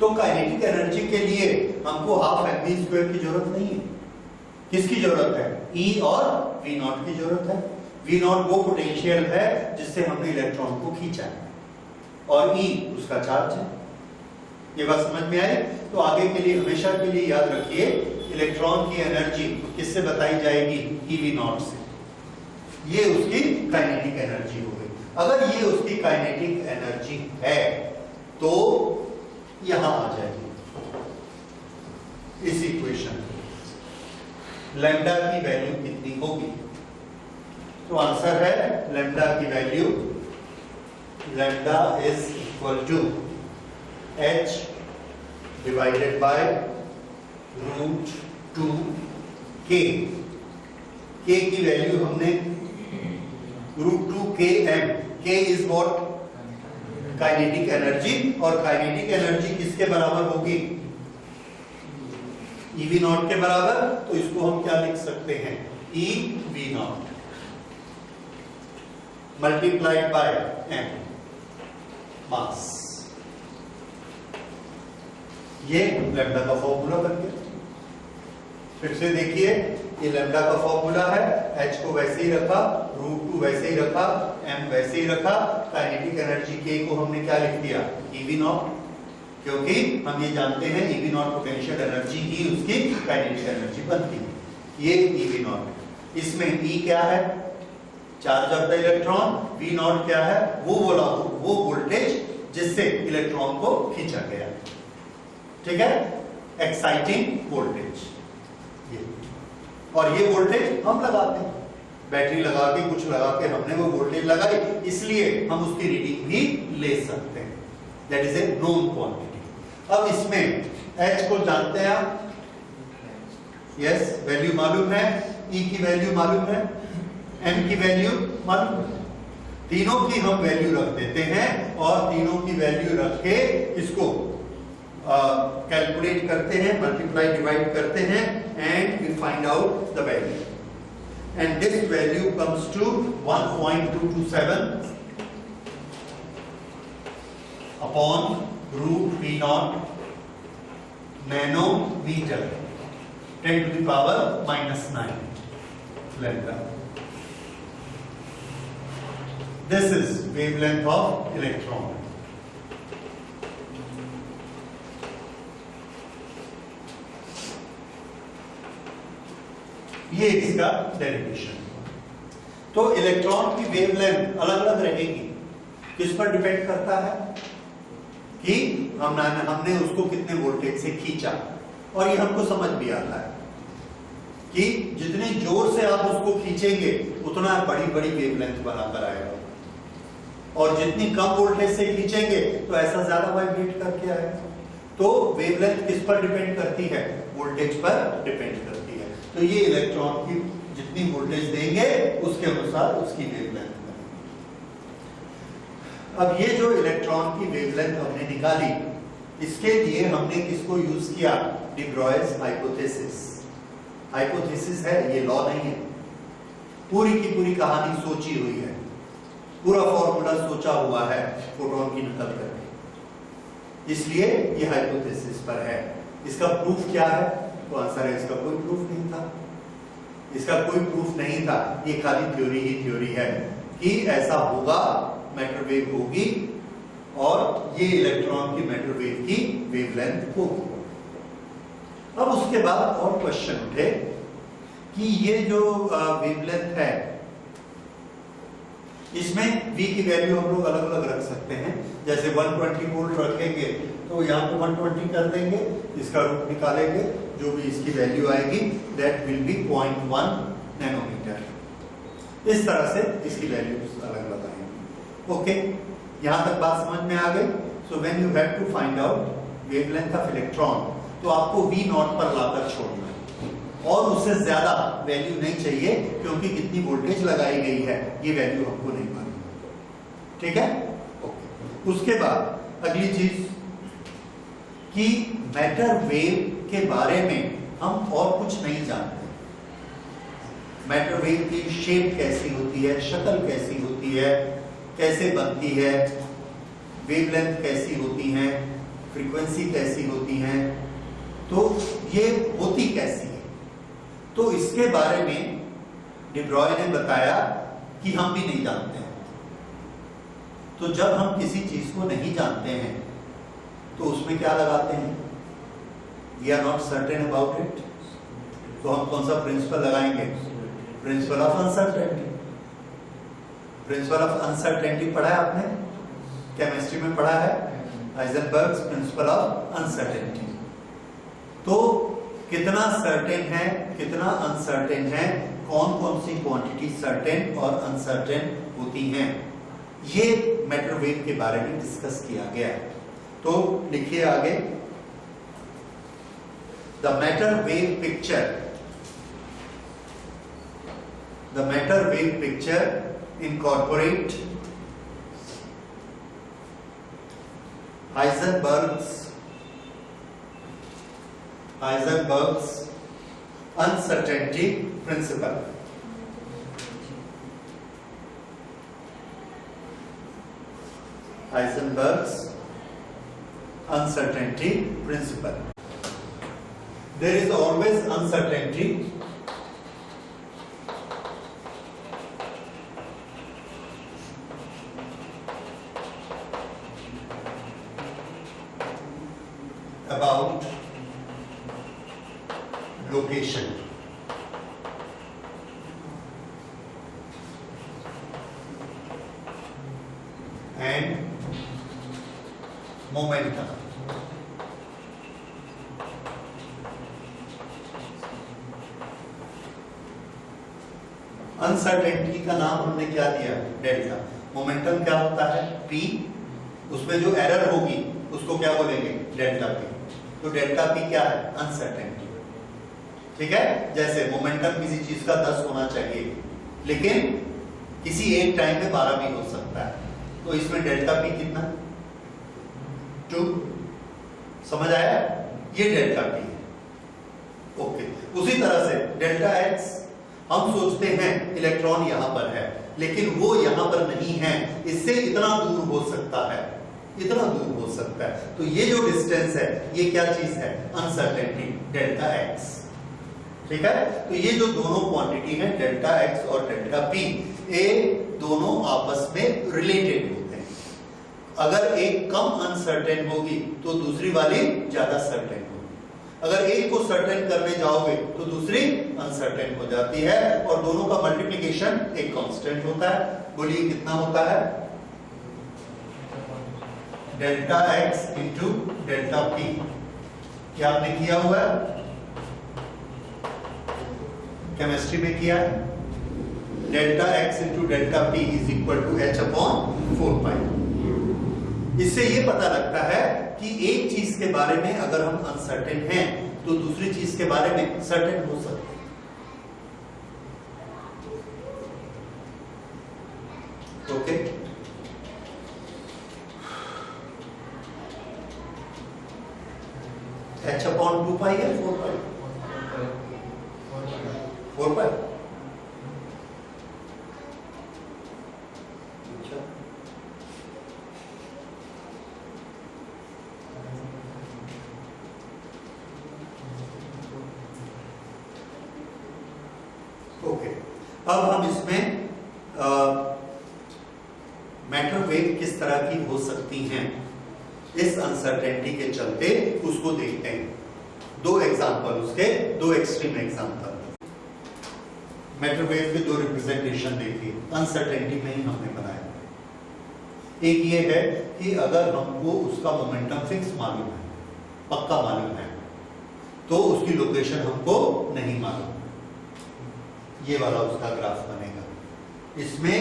तो kinetic energy के लिए हमको half mv square की जरूरत नहीं है। किसकी जरूरत है? E और V नॉट की जरूरत है। V नॉट वो पोटेंशियल है जिससे हमने इलेक्ट्रॉन को खींचा है, और E उसका चार्ज है। ये बात समझ में आई? तो आगे के लिए हमेशा के लिए याद रखिए, इलेक्ट्रॉन की एनर्जी किससे बताई जाएगी? EV नॉट से। ये उसकी काइनेटिक एनर्जी हो गई। अगर ये उसकी काइनेटिक एनर्जी है तो यहां आ जाएगी इस इक्वेशन में लैम्डा की वैल्यू कितनी होगी? तो आंसर है लैम्डा की value, lambda is equal to H divided by root 2k। k की वैल्यू हमने root 2km, k is what? Kinetic energy, और काइनेटिक एनर्जी किसके बराबर होगी? EV नॉट के बराबर। तो इसको हम क्या लिख सकते हैं? EV not multiplied by m मास। ये लैम्डा का फॉर्मूला बन गया। फिर से देखिए, ये लैम्डा का फॉर्मूला है, h को वैसे ही रखा, रूट 2 वैसे ही रखा, m वैसे ही रखा, काइनेटिक एनर्जी k को हमने क्या लिख दिया? EV नॉट, क्योंकि हम ये जानते हैं EV नॉट पोटेंशियल एनर्जी ही उसकी काइनेटिक एनर्जी बनती है। ये EV नॉट, इसमें E क्या है? Charge of the electron. V not क्या है? वो वोल्टेज जिससे इलेक्ट्रॉन को खींचा गया। ठीक है, एक्साइटिंग वोल्टेज ये, और ये वोल्टेज हम लगाते हैं, बैटरी लगा के कुछ लगा के हमने वो वोल्टेज लगाई, इसलिए हम उसकी रीडिंग भी ले सकते हैं। That is a known quantity. अब इसमें H को जानते हैं आप? यस, वैल्यू मालूम है, E की वैल्यू मालूम है, M की वैल्यू मालूम है। तीनों की हम वैल्यू रख देते हैं, और तीनों की वैल्यू रख के इसको कैलकुलेट करते हैं, मल्टीप्लाई डिवाइड करते हैं, and we find out the value, and this value comes to 1.227 upon root V not nanometre 10 to the power -9 lambda. This is wavelength of electron. ये इसका डेरिवेशन। तो इलेक्ट्रॉन की वेवलेंथ अलग अलग रहेगी, किस पर डिपेंड करता है? कि हमने उसको कितने वोल्टेज से खींचा, और ये हमको समझ भी आता है कि जितने जोर से आप उसको खींचेंगे उतना बड़ी बड़ी वेवलेंथ बनाकर आएगा, और जितनी कम वोल्टेज से खींचेंगे तो ऐसा ज्यादा वाइब्रेट करके आएगा। तो वेवलेंथ किस पर डिपेंड करती है? वोल्टेज पर डिपेंड करती है। तो ये इलेक्ट्रॉन की जितनी वोल्टेज देंगे उसके अनुसार उसकी वेवलेंथ बनेगी। अब ये जो इलेक्ट्रॉन की वेवलेंथ हमने निकाली, इसके लिए हमने किसको यूज किया? D ब्रॉयस hypothesis. हाइपोथेसिस है, ये लॉ नहीं है। पूरी की पूरी कहानी सोची हुई है, पूरा फॉर्मूला सोचा हुआ है फोटोन की नकल करके, इसलिए ये हाइपोथेसिस पर है। इसका प्रूफ क्या है? तो आंसर है इसका कोई प्रूफ नहीं था। इसका कोई प्रूफ नहीं था, ये खाली थ्योरी ही थ्योरी है कि ऐसा होगा, मैटर वेव होगी और ये इलेक्ट्रॉन की मैटर वेव की वेवलेंथ होगी। अब उसके बाद और क्वेश्चन उठे कि ये जो वेवलेंथ है, इसमें V की वैल्यू हम लोग अलग अलग रख सकते हैं। जैसे 120 वोल्ट रखेंगे तो यहाँ पे 120 कर देंगे, इसका रूट निकालेंगे, जो भी इसकी वैल्यू आएगी दैट विल बी 0.1 नैनोमीटर। इस तरह से इसकी वैल्यू अलग लगाएंगे। ओके, यहाँ तक बात समझ में आ गई। So when you have to find out wavelength of electron, तो आपको V नॉट पर लाकर छोड़ना है, और उससे ज्यादा वैल्यू नहीं चाहिए, क्योंकि कितनी वोल्टेज लगाई गई है ये वैल्यू हमको नहीं मालूम। ठीक है? ओके। उसके बाद अगली चीज कि मैटर वेव के बारे में हम और कुछ नहीं जानते। मैटर वेव की शेप कैसी होती है, शक्ल कैसी होती है, कैसे बनती है, वेवलेंथ कैसी होती है, फ्रीक्वेंसी कैसी होती है, तो ये होती कैसी है, तो इसके बारे में डी ब्रॉय ने बताया कि हम भी नहीं जानते हैं। तो जब हम किसी चीज को नहीं जानते हैं तो उसमें क्या लगाते हैं? We are not certain about it, तो हम कौन सा प्रिंसिपल लगाएंगे? Principle of uncertainty. Principle of uncertainty पढ़ा है आपने, केमिस्ट्री में पढ़ा है, हाइजेनबर्ग्स प्रिंसिपल ऑफ अनसर्टेनिटी। तो कितना सर्टेन है, कितना अनसर्टेन है, कौन कौन सी क्वांटिटी सर्टेन और अनसर्टेन होती हैं, ये मैटर वेव के बारे में डिस्कस किया गया है। तो लिखिए आगे, the matter wave picture, the matter wave picture incorporate Heisenberg's uncertainty principle. Heisenberg's uncertainty principle. There is always uncertainty about location. And momentum. Uncertainty का नाम हमने क्या दिया? डेल्टा। मोमेंटम क्या होता है? P, उसमें जो एरर होगी उसको क्या बोलेंगे? Delta P। तो डेल्टा P क्या है? अनसर्टेनिटी। ठीक है? जैसे मोमेंटम किसी चीज का 10 होना चाहिए, लेकिन किसी एक टाइम पे 12 भी हो सकता है, तो इसमें डेल्टा P कितना? 2। समझ आया? ये डेल्टा P है। ओके। उसी तरह से डेल्टा X, हम सोचते हैं इलेक्ट्रॉन यहां पर है, लेकिन वो यहां पर नहीं है, इससे इतना दूर हो सकता है, इतना दूर हो सकता है। तो ये जो डिस्टेंस है ये क्या चीज है? Uncertainty, delta X। ठीक है? तो ये जो दोनों क्वांटिटी है डेल्टा X और डेल्टा P, ये दोनों आपस में रिलेटेड होते हैं। अगर एक कम अनसर्टेन होगी तो दूसरी वाली ज्यादा सर्टेन होगी। अगर एक को सर्टेन करने जाओगे तो दूसरी अनसर्टेन हो जाती है, और दोनों का मल्टीप्लिकेशन एक कांस्टेंट होता है। बोलिए कितना होता है? Delta X into delta P। क्या आपने किया हुआ है? केमिस्ट्री में किया है, delta x into delta p is equal to h upon 4 pi. इससे ये पता लगता है कि एक चीज के बारे में अगर हम अनसर्टेन हैं तो दूसरी चीज के बारे में सर्टेन हो सकते हैं। ओके, h अपॉन 2 पाई है 4 पाई 4 पाई। ओके, अब हम इसमें मैटर वेव किस तरह की हो सकती हैं इस अनसर्टेनिटी के चलते उसको देखते हैं। दो एग्जांपल, उसके दो एक्सट्रीम एग्जांपल। मैटर वेव के दो रिप्रेजेंटेशन देखिए, अनसर्टेनिटी में ही हमने बनाया। एक ये है कि अगर हमको उसका मोमेंटम फिक्स मालूम है, पक्का मालूम है, तो उसकी लोकेशन हमको नहीं मालूम, ये वाला उसका ग्राफ बनेगा। इसमें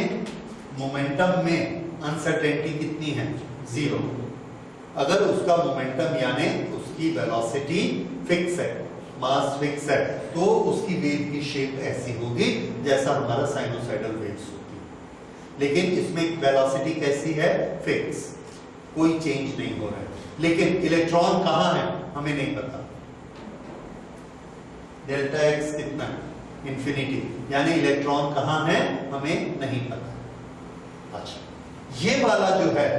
मोमेंटम में अनसर्टेनिटी कितनी है? 0। अगर उसका मोमेंटम यानी उसकी वेलोसिटी फिक्स है, मास फिक्स है, तो उसकी वेव की शेप ऐसी होगी जैसा हमारा साइनोसाइडल वेव्स होती है। लेकिन इसमें वेलोसिटी कैसी है? फिक्स, कोई चेंज नहीं हो रहा है। लेकिन इलेक्ट्रॉन कहां है हमें नहीं पता। डेल्टा x कितना है? इंफिनिटी, यानी इलेक्ट्रॉन कहां है हमें नहीं पता। अच्छा, ये वाला जो है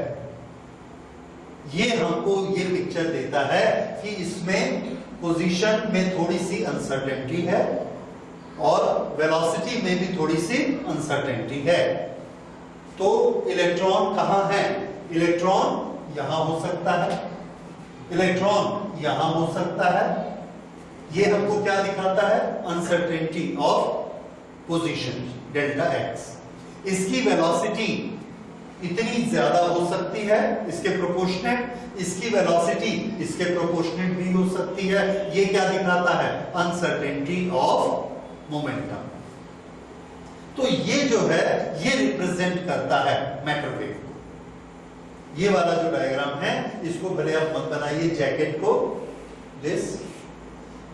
ये हमको ये पिक्चर देता है कि इसमें पोजीशन में थोड़ी सी अनसर्टेनिटी है और वेलोसिटी में भी थोड़ी सी अनसर्टेनिटी है। तो इलेक्ट्रॉन कहां है? इलेक्ट्रॉन यहां हो सकता है, इलेक्ट्रॉन यहां हो सकता है। ये हमको क्या दिखाता है? Uncertainty of position delta x। इसकी वेलोसिटी इतनी ज्यादा हो सकती है इसके प्रोपोर्शनेट, इसकी वेलोसिटी इसके प्रोपोर्शनेट भी हो सकती है। ये क्या दिखाता है? Uncertainty of momentum. तो ये जो है ये रिप्रेजेंट करता है मैटर वेव को। ये वाला जो डायग्राम है इसको भले आप मत बनाइए जैकेट को, this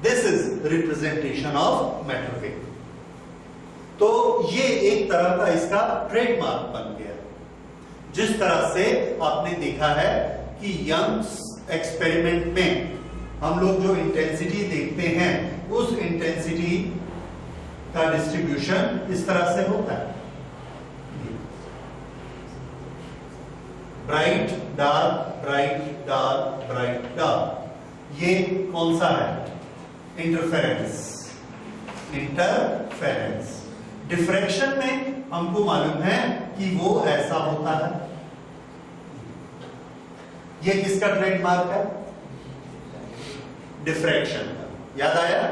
is representation of matter wave. तो ये एक तरह का इसका ट्रेडमार्क बन गया। जिस तरह से आपने देखा है कि यंग्स एक्सपेरिमेंट में हम लोग जो इंटेंसिटी देखते हैं उस इंटेंसिटी का डिस्ट्रीब्यूशन इस तरह से होता है, bright dark bright dark bright dark. ये कौन सा है? Interference, interference. डिफ्रैक्शन में हमको मालूम है कि वो ऐसा होता है। ये किसका ट्रेडमार्क है? डिफ्रैक्शन का। याद आया?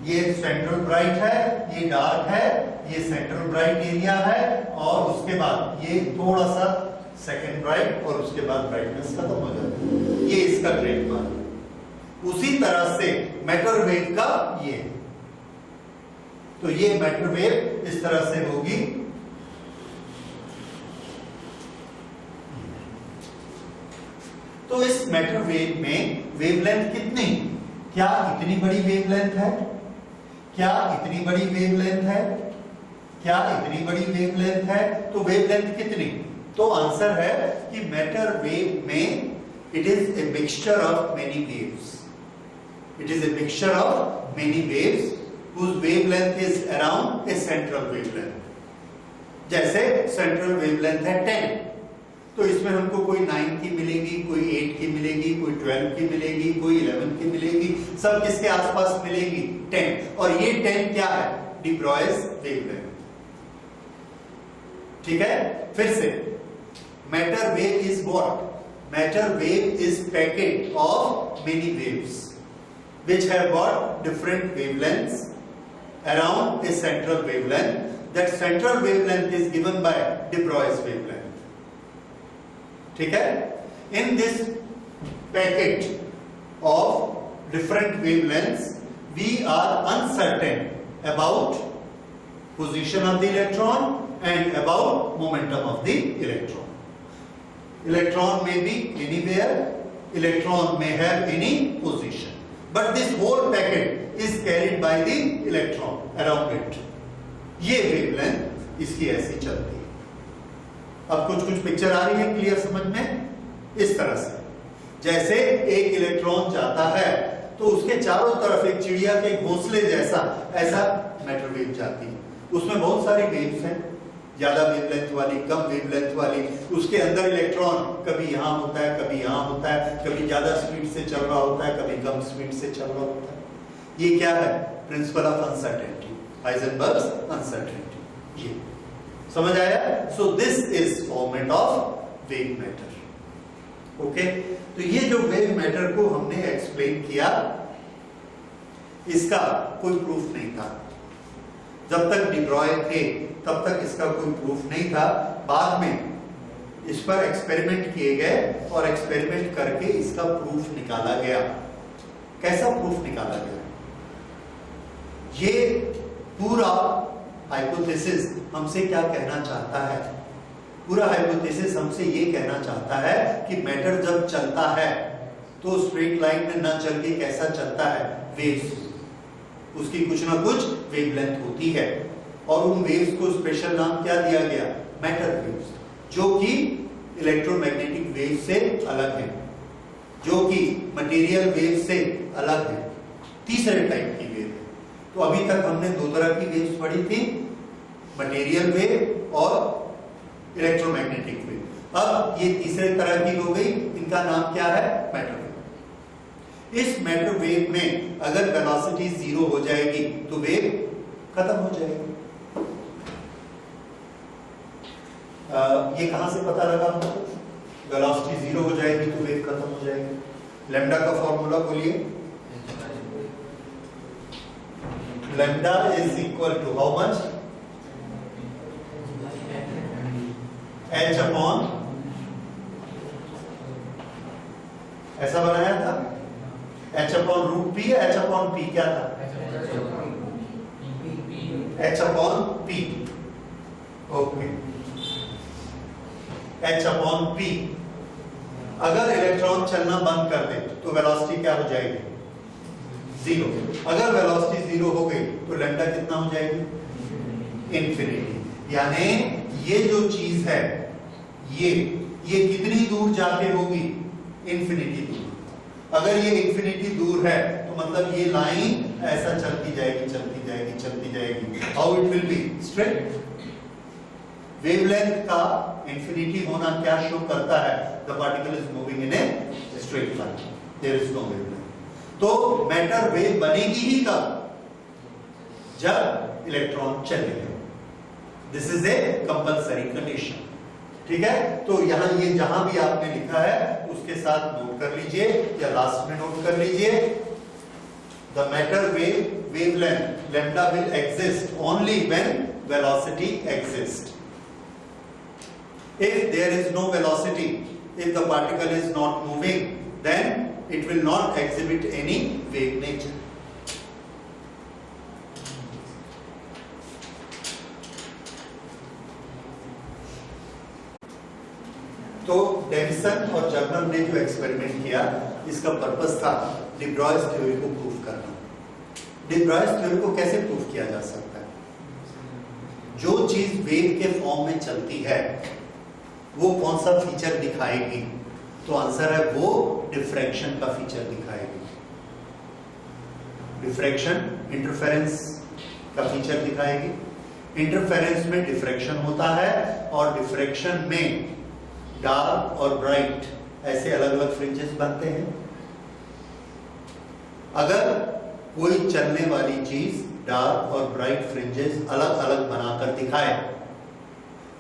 ये सेंट्रल ब्राइट है, ये डार्क है, ये सेंट्रल ब्राइट एरिया है, और उसके बाद ये थोड़ा सा सेकेंड ब्राइट, और उसके बाद ब्राइटनेस खत्म हो जाती है। ये इसका ट्रेडमार्क। उसी तरह से मैटर वेव का ये, तो ये मैटर वेव इस तरह से होगी। तो इस मैटर वेव में वेवलेंथ कितनी? क्या इतनी बड़ी वेवलेंथ है? क्या इतनी बड़ी वेवलेंथ है? क्या इतनी बड़ी वेवलेंथ है? तो वेवलेंथ कितनी? तो आंसर है कि मैटर वेव में it is a mixture of many waves. It is a mixture of many waves whose wavelength is around a central wavelength। जैसे सेंट्रल वेवलेंथ है 10, तो इसमें हमको कोई 9 की मिलेगी, कोई 8 की मिलेगी, कोई 12 की मिलेगी, कोई 11 की मिलेगी, सब किसके आसपास मिलेगी? 10। और ये 10 क्या है? De Broglie wavelength. ठीक है, फिर से matter wave is what? Matter wave is packet of many waves which have got different wavelengths around a central wavelength. That central wavelength is given by de Broglie's wavelength. ठीक है? In this packet of different wavelengths, we are uncertain about position of the electron and about momentum of the electron. Electron may be anywhere, electron may have any position, but this whole packet is carried by the electron around it. ये wavelength इसकी ऐसी चलती है। अब कुछ picture आ रही है clear समझ में? इस तरह से जैसे एक इलेक्ट्रॉन जाता है तो उसके चारों तरफ एक चिड़िया के घोंसले जैसा ऐसा मैटर वेव जाती है। उसमें बहुत सारी वेव्स हैं, ज्यादा वेवलेंथ वाली, कम वेवलेंथ वाली। उसके अंदर इलेक्ट्रॉन कभी यहां होता है, कभी यहां होता है, कभी ज्यादा स्पीड से चल रहा होता है, कभी कम स्पीड से चल रहा होता है। ये क्या है? Principle of uncertainty, Heisenberg's uncertainty. ये समझ आया? So this is format of wave matter. Okay, तो ये जो वेव मैटर को हमने एक्सप्लेन किया, इसका कोई प्रूफ नहीं था। जब तक डी ब्रॉय थे तब तक इसका कोई प्रूफ नहीं था। बाद में इस पर एक्सपेरिमेंट किए गए और एक्सपेरिमेंट करके इसका प्रूफ निकाला गया। कैसा प्रूफ निकाला गया? ये पूरा हाइपोथेसिस हमसे क्या कहना चाहता है? पूरा हाइपोथेसिस हमसे ये कहना चाहता है कि मैटर जब चलता है तो स्ट्रेट लाइन में न चल के कैसा चलता है? वेव्स, उसकी कुछ ना कुछ वेवलेंथ होती है और उन वेव्स को स्पेशल नाम क्या दिया गया? मैटर वेव्स, जो कि इलेक्ट्रोमैग्नेटिक वेव से अलग है, जो कि मटेरियल वेव से अलग है, तीसरे टाइप की वेव है। तो अभी तक हमने दो तरह की वेव्स पढ़ी थी, मटेरियल वेव और इलेक्ट्रोमैग्नेटिक वेव। अब ये तीसरे तरह की हो गई, इनका नाम क्या है? Matter wave. इस मैटर वेव में अगर वेलोसिटी 0 हो जाएगी तो वेव खत्म हो जाएगी। ये कहां से पता लगा हमको? वेलोसिटी 0 हो जाएगी तो वेव खत्म हो जाएगी। लैम्डा का फॉर्मूला बोलिए। Lambda is equal to how much? h upon, ऐसा बनाया था, h अपॉन रूट पी या h अपॉन पी? क्या था? h upon p. Okay, h upon p. अगर इलेक्ट्रॉन चलना बंद कर दे तो वेलोसिटी क्या हो जाएगी? 0। अगर वेलोसिटी 0 हो गई तो लैम्डा कितना हो जाएगी? इन्फिनिटी। यानी ये जो चीज है ये कितनी दूर जाके होगी? इन्फिनिटी दूर। अगर ये इन्फिनिटी दूर है तो मतलब ये लाइन ऐसा चलती जाएगी, चलती जाएगी, चलती जाएगी। How it will be? Straight. Wavelength का इन्फिनिटी होना क्या शो करता है? The particle is moving in a straight line, there is no wavelength. तो मैटर वेव बनेगी ही कब? जब इलेक्ट्रॉन चलेगा। This is a compulsory condition. ठीक है, तो यहां ये जहां भी आपने लिखा है उसके साथ नोट कर लीजिए या लास्ट में नोट कर लीजिए। The matter wave wavelength lambda will exist only when velocity exists. If there is no velocity, if the particle is not moving, then it will not exhibit any wave nature. तो deviation और journal ने जो experiment किया, इसका purpose था D ब्रॉयस theory को prove करना। D ब्रॉयस theory को कैसे प्रूव किया जा सकता है? जो चीज वेव के फॉर्म में चलती है वो कौन सा फीचर दिखाएगी? तो आंसर है वो डिफ्रैक्शन का फीचर दिखाएगी। डिफ्रैक्शन, इंटरफेरेंस का फीचर दिखाएगी। इंटरफेरेंस में डिफ्रैक्शन होता है और डिफ्रैक्शन में डार्क और ब्राइट ऐसे अलग अलग फ्रिंजेस बनते हैं। अगर कोई चलने वाली चीज डार्क और ब्राइट फ्रिंजेस अलग अलग बनाकर दिखाए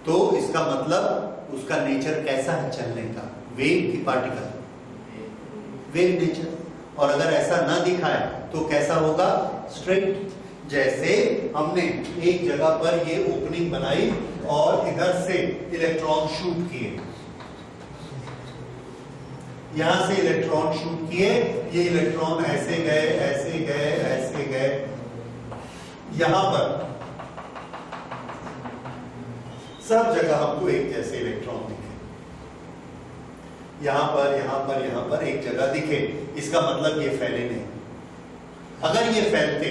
तो इसका मतलब उसका नेचर कैसा है चलने का? वेव की पार्टिकल? Wave nature. और अगर ऐसा ना दिखाए तो कैसा होगा? स्ट्रेट। जैसे हमने एक जगह पर ये ओपनिंग बनाई और इधर से इलेक्ट्रॉन शूट किए, यहां से इलेक्ट्रॉन शूट किए, ये इलेक्ट्रॉन ऐसे गए, ऐसे गए, ऐसे गए, यहां पर सब जगह हमको एक जैसे इलेक्ट्रॉन दिखे, यहां पर यहां पर यहां पर एक जगह दिखे, इसका मतलब ये फैले नहीं। अगर ये फैलते,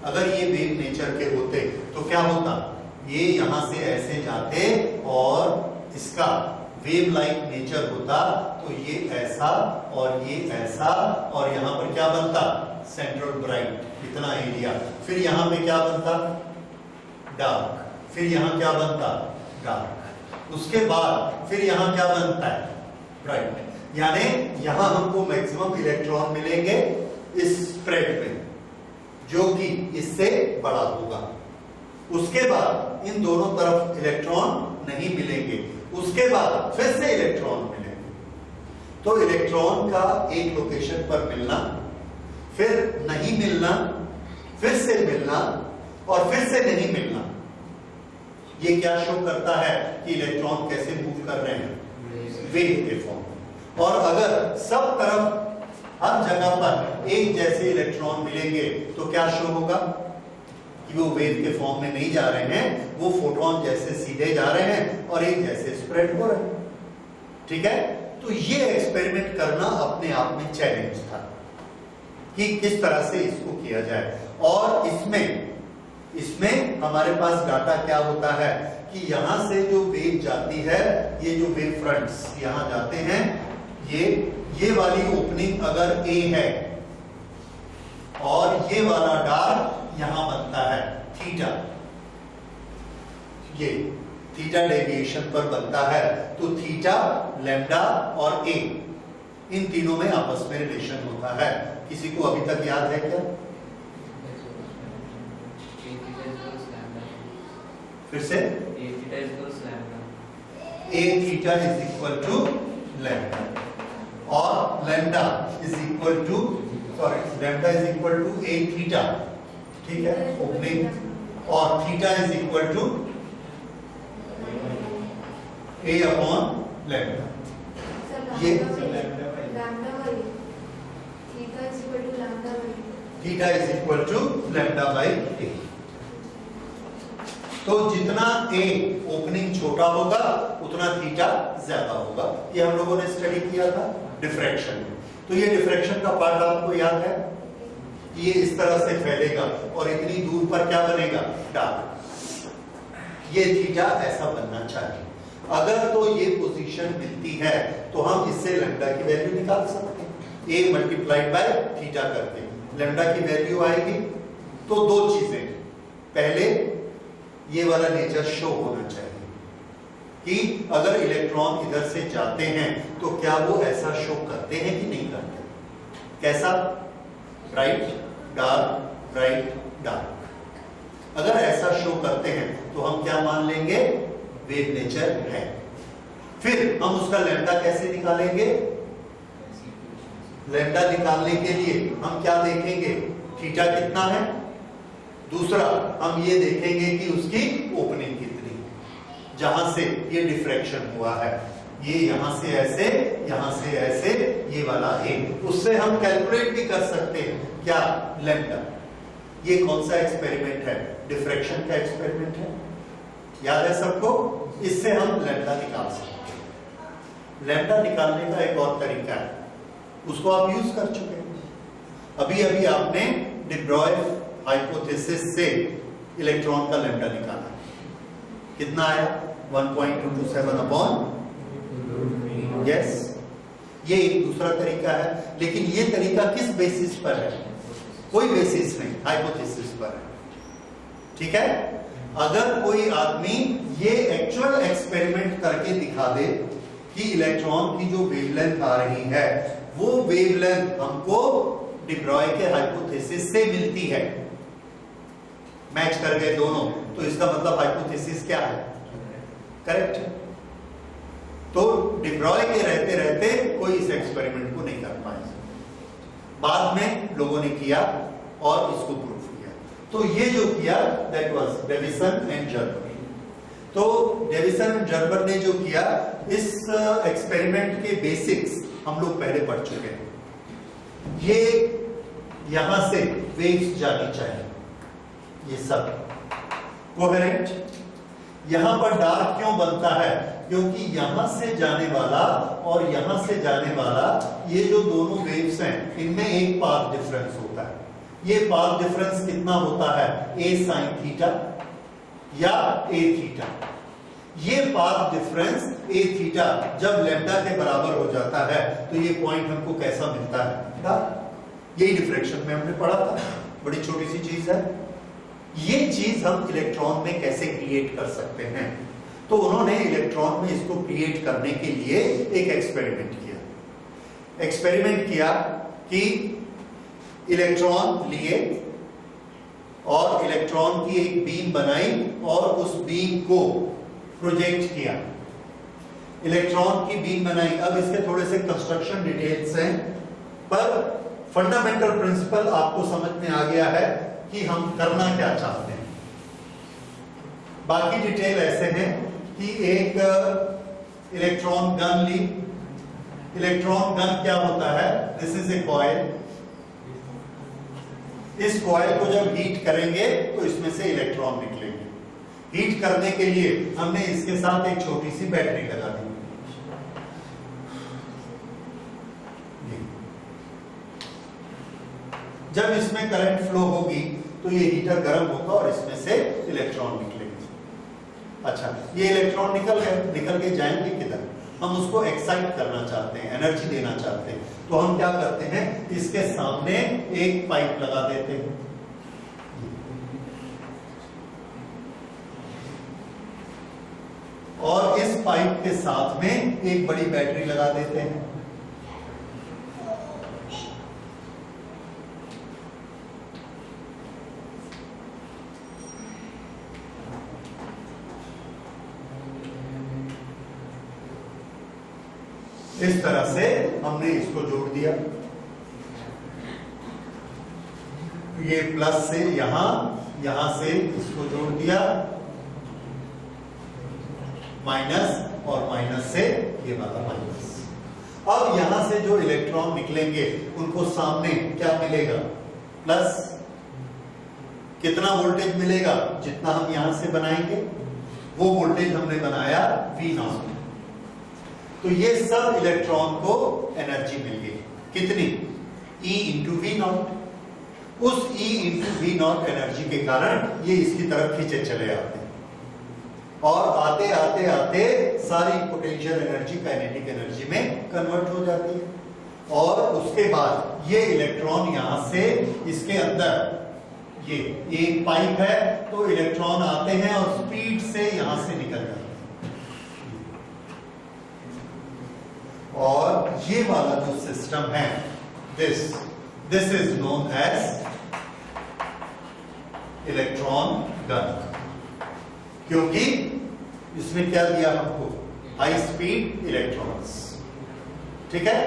अगर ये वेव नेचर के होते तो क्या होता, ये यहां से ऐसे जाते और इसका वेव लाइक नेचर होता, तो ये ऐसा और ये ऐसा, और यहां पर क्या बनता, सेंट्रल ब्राइट इतना एरिया, फिर यहां पे क्या बनता, डार्क, फिर यहां क्या बनता, डार्क, उसके बाद फिर यहां क्या बनता है, ब्राइट। यानी यहां हमको मैक्सिमम इलेक्ट्रॉन मिलेंगे इस स्प्रेड में, जो कि इससे बड़ा होगा। उसके बाद इन दोनों तरफ इलेक्ट्रॉन नहीं मिलेंगे, उसके बाद फिर से इलेक्ट्रॉन मिलेंगे। तो इलेक्ट्रॉन का एक लोकेशन पर मिलना, फिर नहीं मिलना, फिर से मिलना और फिर से नहीं मिलना, ये क्या शो करता है कि इलेक्ट्रॉन कैसे मूव कर रहे हैं, वेव के फॉर्म। और अगर सब तरफ हर जगह पर एक जैसे इलेक्ट्रॉन मिलेंगे तो क्या शो होगा कि वो वेव के फॉर्म में नहीं जा रहे हैं, वो फोटोन जैसे सीधे जा रहे हैं और एक जैसे स्प्रेड हो रहे हैं। ठीक है, तो ये एक्सपेरिमेंट करना अपने आप में चैलेंज था कि किस तरह से इसको किया जाए। और इसमें हमारे पास डाटा क्या होता है कि यहां से जो वेव जाती है, ये जो वेव फ्रंट्स यहां जाते हैं, ये वाली ओपनिंग अगर ए है और ये वाला डार्क यहां बनता है थीटा, ये थीटा डेविएशन पर बनता है, तो थीटा, लैम्डा और ए, इन तीनों में आपस में रिलेशन होता है। किसी को अभी तक याद है क्या? फिर से a theta is equal to lambda और lambda is equal to, sorry, lambda is equal to a theta, ठीक है, ओपनिंग, और theta is equal to a upon lambda. ये theta is equal to lambda by a. तो जितना ए opening छोटा होगा उतना थीटा ज्यादा होगा। ये हम लोगों ने स्टडी किया था डिफ्रैक्शन में। तो ये डिफ्रैक्शन का पार्ट आपको याद है, ये इस तरह से फैलेगा और इतनी दूर पर क्या बनेगा, डार्क। ये थीटा ऐसा बनना चाहिए। अगर तो ये पोजीशन मिलती है तो हम इससे लैम्डा की वैल्यू निकाल सकते हैं, ए मल्टीप्लाइड बाय थीटा करके लैम्डा की वैल्यू आएगी। तो दो चीजें, पहले ये वाला नेचर शो होना चाहिए कि अगर इलेक्ट्रॉन इधर से जाते हैं तो क्या वो ऐसा शो करते हैं कि नहीं करते। कैसा, ब्राइट डार्क, ब्राइट डार्क। अगर ऐसा शो करते हैं तो हम क्या मान लेंगे, वेव नेचर है। फिर हम उसका लैम्डा कैसे निकालेंगे, लैम्डा निकालने के लिए हम क्या देखेंगे, थीटा कितना है, दूसरा हम ये देखेंगे कि उसकी ओपनिंग कितनी, जहां से ये डिफ्रैक्शन हुआ है, ये यहां से ऐसे, यहां से ऐसे, ये वाला ए, उससे हम कैलकुलेट भी कर सकते हैं क्या, लैम्डा। ये कौन सा एक्सपेरिमेंट है, डिफ्रैक्शन का एक्सपेरिमेंट है, याद है सबको। इससे हम लैम्डा निकाल सकते हैं। लैम्डा निकालने का एक और तरीका है, उसको आप यूज कर चुके हैं। अभी अभी आपने डी ब्रॉय हाइपोथेसिस से इलेक्ट्रॉन का लैम्डा निकाला, कितना आया, 1.227 अपॉन, यस। ये एक दूसरा तरीका है, लेकिन ये तरीका किस बेसिस पर है, कोई बेसिस नहीं, हाइपोथेसिस पर है। ठीक है, अगर कोई आदमी ये एक्चुअल एक्सपेरिमेंट करके दिखा दे कि इलेक्ट्रॉन की जो वेवलेंथ आ रही है वो वेवलेंथ हमको डी ब्रॉय के हाइपोथेसिस से मिलती है, मैच कर गए दोनों, तो इसका मतलब हाइपोथेसिस क्या है, करेक्ट है। तो डी ब्रॉय के रहते रहते कोई इस एक्सपेरिमेंट को नहीं कर पाए, बाद में लोगों ने किया और इसको प्रूव किया। तो ये जो किया दैट वाज डेविसन एंड जर्बर। तो डेविसन एंड जर्बर ने जो किया, इस एक्सपेरिमेंट के बेसिक्स हम लोग पहले पढ़ चुके हैं। ये यहां से वेव्स जानी चाहिए, ये सब कोहेरेंट। यहां पर डार्क क्यों बनता है? क्योंकि यहां से जाने वाला और यहां से जाने वाला ये जो दोनों वेव्स हैं इनमें एक पाथ डिफरेंस होता है। ये पाथ डिफरेंस कितना होता है? a sin थीटा या a थीटा। ये पाथ डिफरेंस a थीटा जब लैम्डा के बराबर हो जाता है तो ये पॉइंट हमको कैसा मिलता है? यही डिफ्रैक्शन में हमने पढ़ा था, बड़ी छोटी सी चीज है। ये चीज हम इलेक्ट्रॉन में कैसे क्रिएट कर सकते हैं? तो उन्होंने इलेक्ट्रॉन में इसको क्रिएट करने के लिए एक एक्सपेरिमेंट किया। एक्सपेरिमेंट किया कि इलेक्ट्रॉन लिए और इलेक्ट्रॉन की एक बीम बनाई और उस बीम को प्रोजेक्ट किया। इलेक्ट्रॉन की बीम बनाई। अब इसके थोड़े से कंस्ट्रक्शन डिटेल्स हैं, पर फंडामेंटल प्रिंसिपल आपको समझ में आ गया है कि हम करना क्या चाहते हैं। बाकी डिटेल ऐसे हैं कि एक इलेक्ट्रॉन गन ली। इलेक्ट्रॉन गन क्या होता है? This is A coil. इस कॉइल को जब हीट करेंगे तो इसमें से इलेक्ट्रॉन निकलेंगे। हीट करने के लिए हमने इसके साथ एक छोटी सी बैटरी लगा दी। जब इसमें करंट फ्लो होगी तो ये हीटर गर्म होगा और इसमें से इलेक्ट्रॉन निकलेंगे। अच्छा, ये इलेक्ट्रॉन निकल के जाएंगे किधर? हम उसको एक्साइट करना चाहते हैं, एनर्जी देना चाहते हैं, तो हम क्या करते हैं? इसके सामने एक पाइप लगा देते हैं। और इस पाइप के साथ में एक बड़ी बैटरी लगा देते हैं। इस तरह से हमने इसको जोड़ दिया। ये प्लस से यहां, यहां से इसको जोड़ दिया, माइनस और माइनस से ये वाला माइनस। अब यहां से जो इलेक्ट्रॉन निकलेंगे उनको सामने क्या मिलेगा? प्लस। कितना वोल्टेज मिलेगा? जितना हम यहां से बनाएंगे वो वोल्टेज हमने बनाया V0। तो ये सब इलेक्ट्रॉन को एनर्जी मिल गई। कितनी? E into V0। उस E इंटू V0 एनर्जी के कारण ये इसकी तरफ खींचे चले आते हैं और आते आते आते सारी पोटेंशियल एनर्जी काइनेटिक एनर्जी में कन्वर्ट हो जाती है। और उसके बाद ये इलेक्ट्रॉन यहां से इसके अंदर, ये एक पाइप है तो इलेक्ट्रॉन आते हैं और स्पीड से यहां से निकल जाते हैं। और ये वाला जो सिस्टम है, this is known as electron gun. क्योंकि इसमें क्या दिया हमको? High speed electrons. ठीक है,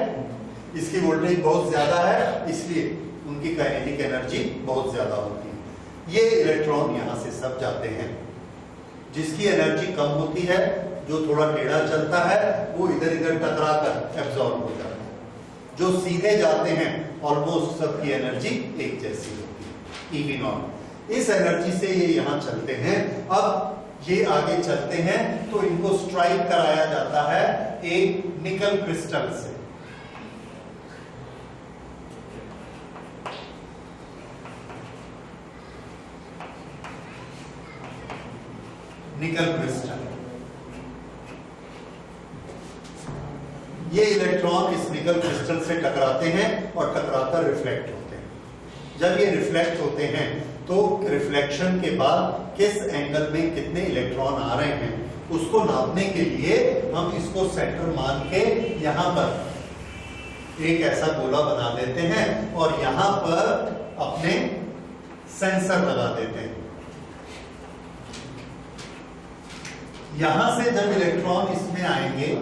इसकी वोल्टेज बहुत ज्यादा है इसलिए उनकी काइनेटिक एनर्जी बहुत ज्यादा होती है। ये इलेक्ट्रॉन यहां से सब जाते हैं। जिसकी एनर्जी कम होती है, जो थोड़ा टेढ़ा चलता है, वो इधर इधर टकरा कर एब्जॉर्ब हो जाता है। जो सीधे जाते हैं ऑलमोस्ट सबकी एनर्जी एक जैसी होती है, EV0। इस एनर्जी से ये यहां चलते हैं। अब ये आगे चलते हैं तो इनको स्ट्राइक कराया जाता है एक निकल क्रिस्टल से। Nickel crystal. ये इलेक्ट्रॉन इस निकल क्रिस्टल से टकराते हैं और टकराकर रिफ्लेक्ट होते हैं। जब ये रिफ्लेक्ट होते हैं तो रिफ्लेक्शन के बाद किस एंगल में कितने इलेक्ट्रॉन आ रहे हैं उसको नापने के लिए हम इसको सेंटर मान के यहां पर एक ऐसा गोला बना देते हैं और यहां पर अपने सेंसर लगा देते हैं। यहां से जब इलेक्ट्रॉन इसमें आएंगे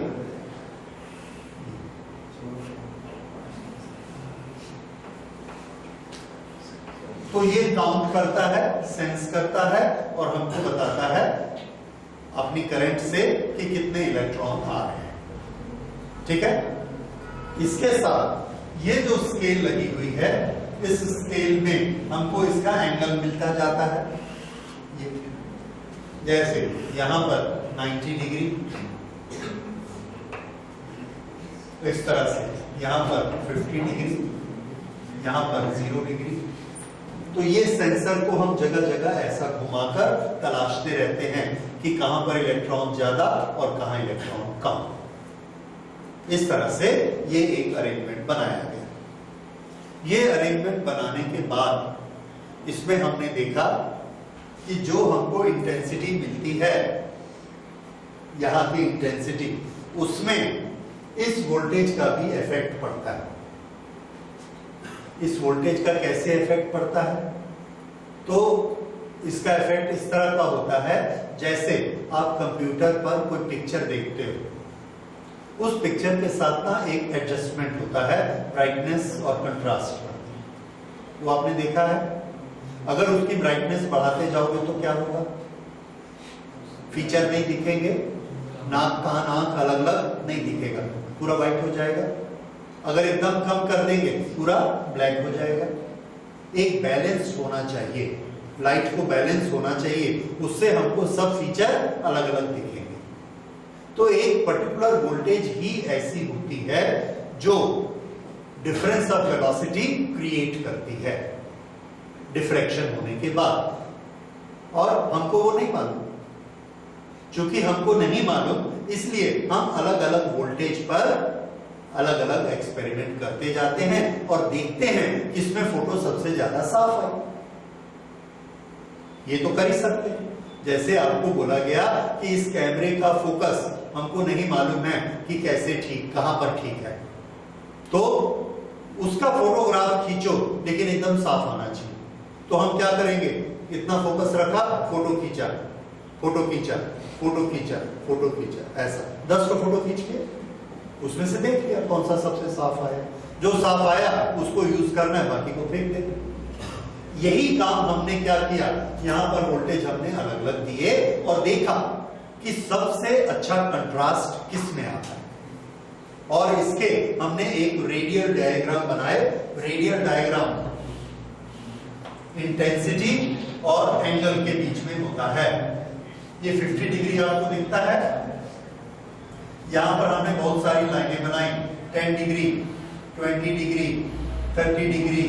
तो ये काउंट करता है, सेंस करता है और हमको बताता है अपनी करंट से कि कितने इलेक्ट्रॉन आ रहे हैं। ठीक है, इसके साथ ये जो स्केल लगी हुई है, इस स्केल में हमको इसका एंगल मिलता जाता है। ये जैसे यहां पर 90 डिग्री, इस तरह से यहां पर 50 डिग्री, यहां पर 0 डिग्री। तो ये सेंसर को हम जगह जगह ऐसा घुमाकर तलाशते रहते हैं कि कहां पर इलेक्ट्रॉन ज्यादा और कहां इलेक्ट्रॉन कम। इस तरह से ये एक अरेंजमेंट बनाया गया। ये अरेंजमेंट बनाने के बाद इसमें हमने देखा कि जो हमको इंटेंसिटी मिलती है, यहां की इंटेंसिटी, उसमें इस वोल्टेज का भी इफेक्ट पड़ता है। इस वोल्टेज का कैसे इफेक्ट पड़ता है? तो इसका इफेक्ट इस तरह का होता है, जैसे आप कंप्यूटर पर कोई पिक्चर देखते हो, उस पिक्चर के साथ ना एक एडजस्टमेंट होता है ब्राइटनेस और कंट्रास्ट का। वो आपने देखा है। अगर उसकी ब्राइटनेस बढ़ाते जाओगे तो क्या होगा? फीचर नहीं दिखेंगे, नाक कान आंख अलग अलग नहीं दिखेगा, पूरा व्हाइट हो जाएगा। अगर एकदम कम कर देंगे पूरा ब्लैक हो जाएगा। एक बैलेंस होना चाहिए, लाइट को बैलेंस होना चाहिए, उससे हमको सब फीचर अलग अलग दिखेंगे। तो एक पर्टिकुलर वोल्टेज ही ऐसी होती है जो डिफरेंस ऑफ वेलोसिटी क्रिएट करती है डिफ्रैक्शन होने के बाद, और हमको वो नहीं मालूम। चूंकि हमको नहीं मालूम, इसलिए हम अलग अलग वोल्टेज पर अलग अलग एक्सपेरिमेंट करते जाते हैं और देखते हैं किसमें फोटो सबसे ज्यादा साफ है। ये तो कर ही सकते हैं। जैसे आपको बोला गया कि इस कैमरे का फोकस हमको नहीं मालूम है कि कैसे ठीक, कहां पर ठीक है, तो उसका फोटोग्राफ खींचो लेकिन एकदम साफ आना चाहिए। तो हम क्या करेंगे? इतना फोकस रखा, फोटो खींचा, फोटो खींचा, फोटो खींचा, फोटो खींचा, ऐसा 10 को फोटो खींच के उसमें से देख लिया कौन सा सबसे साफ आया। जो साफ आया उसको यूज करना है, बाकी को फेंक देना। यही काम हमने क्या किया, यहां पर वोल्टेज हमने अलग अलग दिए और देखा कि सबसे अच्छा कंट्रास्ट किस में आता है, और इसके हमने एक रेडियल डायग्राम बनाए। रेडियल डायग्राम इंटेंसिटी और एंगल के बीच में होता है। ये 50 डिग्री आपको दिखता है। यहां पर हमने बहुत सारी लाइनें बनाई, 10 डिग्री, 20 डिग्री, 30 डिग्री,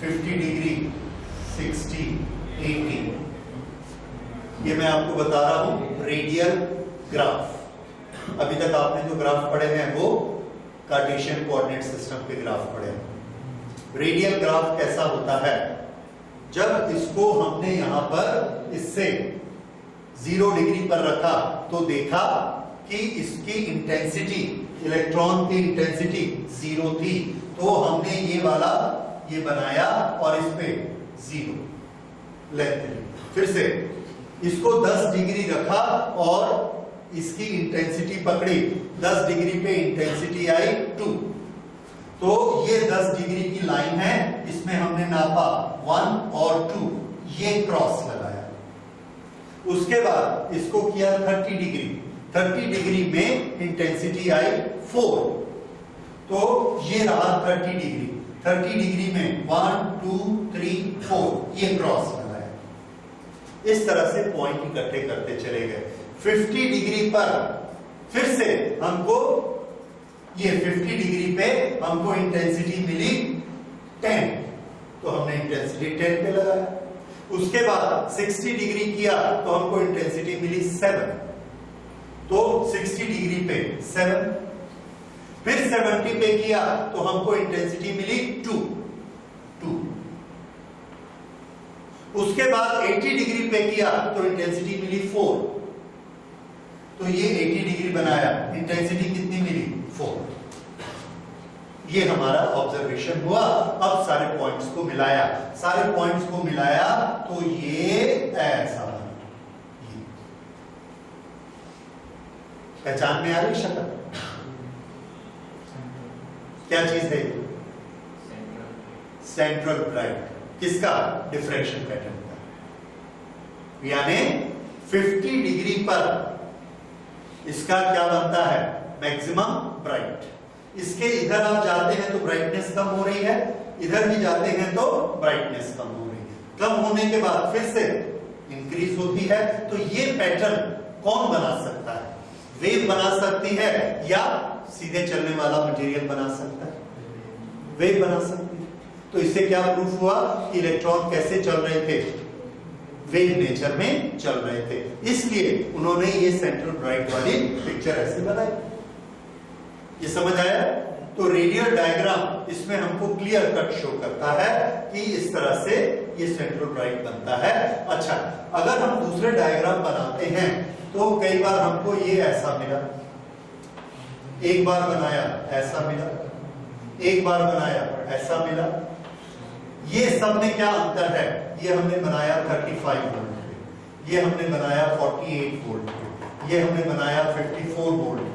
50 डिग्री, 60, 80। ये मैं आपको बता रहा हूं रेडियल ग्राफ। अभी तक आपने जो ग्राफ पढ़े हैं वो कार्टेशियन कोऑर्डिनेट सिस्टम के ग्राफ पढ़े हैं। रेडियल ग्राफ कैसा होता है? जब इसको हमने यहां पर इससे 0 डिग्री पर रखा तो देखा कि इसकी इंटेंसिटी, इलेक्ट्रॉन की इंटेंसिटी 0 थी, तो हमने ये वाला ये बनाया और इस पे 0 लेते हैं। फिर से इसको 10 डिग्री रखा और इसकी इंटेंसिटी पकड़ी, 10 डिग्री पे इंटेंसिटी आई 2, तो ये 10 डिग्री की लाइन है, इसमें हमने नापा 1 और 2, ये क्रॉस लगाया। उसके बाद इसको किया 30 डिग्री, 30 डिग्री में इंटेंसिटी आई 4, तो ये रहा 30 डिग्री। 30 डिग्री में 1 2 3 4 ये क्रॉस लगाया। इस तरह से पॉइंट इकट्ठे करते चले गए। 50 डिग्री पर फिर से हमको ये 50 डिग्री पे हमको इंटेंसिटी मिली 10, तो हमने इंटेंसिटी 10 पे लगाया। उसके बाद 60 डिग्री किया तो हमको इंटेंसिटी मिली 7, तो 60 डिग्री पे 7, फिर 70 पे किया तो हमको इंटेंसिटी मिली 2। उसके बाद 80 डिग्री पे किया तो इंटेंसिटी मिली 4, तो ये 80 डिग्री बनाया, इंटेंसिटी कितनी मिली 4। ये हमारा ऑब्जर्वेशन हुआ। अब सारे पॉइंट्स को मिलाया, सारे पॉइंट्स को मिलाया तो ये ऐसा बना। पहचान में आ रही शक्ल? क्या चीज है? Central bright. किसका? डिफ्रैक्शन पैटर्न का। यानी 50 डिग्री पर इसका क्या बनता है? Maximum bright. इसके इधर आप जाते हैं तो ब्राइटनेस कम हो रही है, इधर भी जाते हैं तो ब्राइटनेस कम हो रही है। कम होने के बाद फिर से इंक्रीज होती है। तो ये पैटर्न कौन बना सकता है? वेव बना सकती है या सीधे चलने वाला मटेरियल बना सकता है? वेव बना सकती है। तो इससे क्या प्रूफ हुआ कि इलेक्ट्रॉन कैसे चल रहे थे? वेव नेचर में चल रहे थे। इसलिए उन्होंने ये सेंट्रल ब्राइट वाली पिक्चर ऐसे बनाई। ये समझ आया? तो रेडियल डायग्राम इसमें हमको क्लियर कट शो करता है कि इस तरह से ये सेंट्रल ब्राइट बनता है। अच्छा, अगर हम दूसरे डायग्राम बनाते हैं तो कई बार हमको ये ऐसा मिला, एक बार बनाया ऐसा मिला, एक बार बनाया ऐसा मिला। ये सब में क्या अंतर है? ये हमने बनाया 35 वोल्ट पे, ये हमने बनाया 48 वोल्ट पे, ये हमने बनाया 54 वोल्ट पे,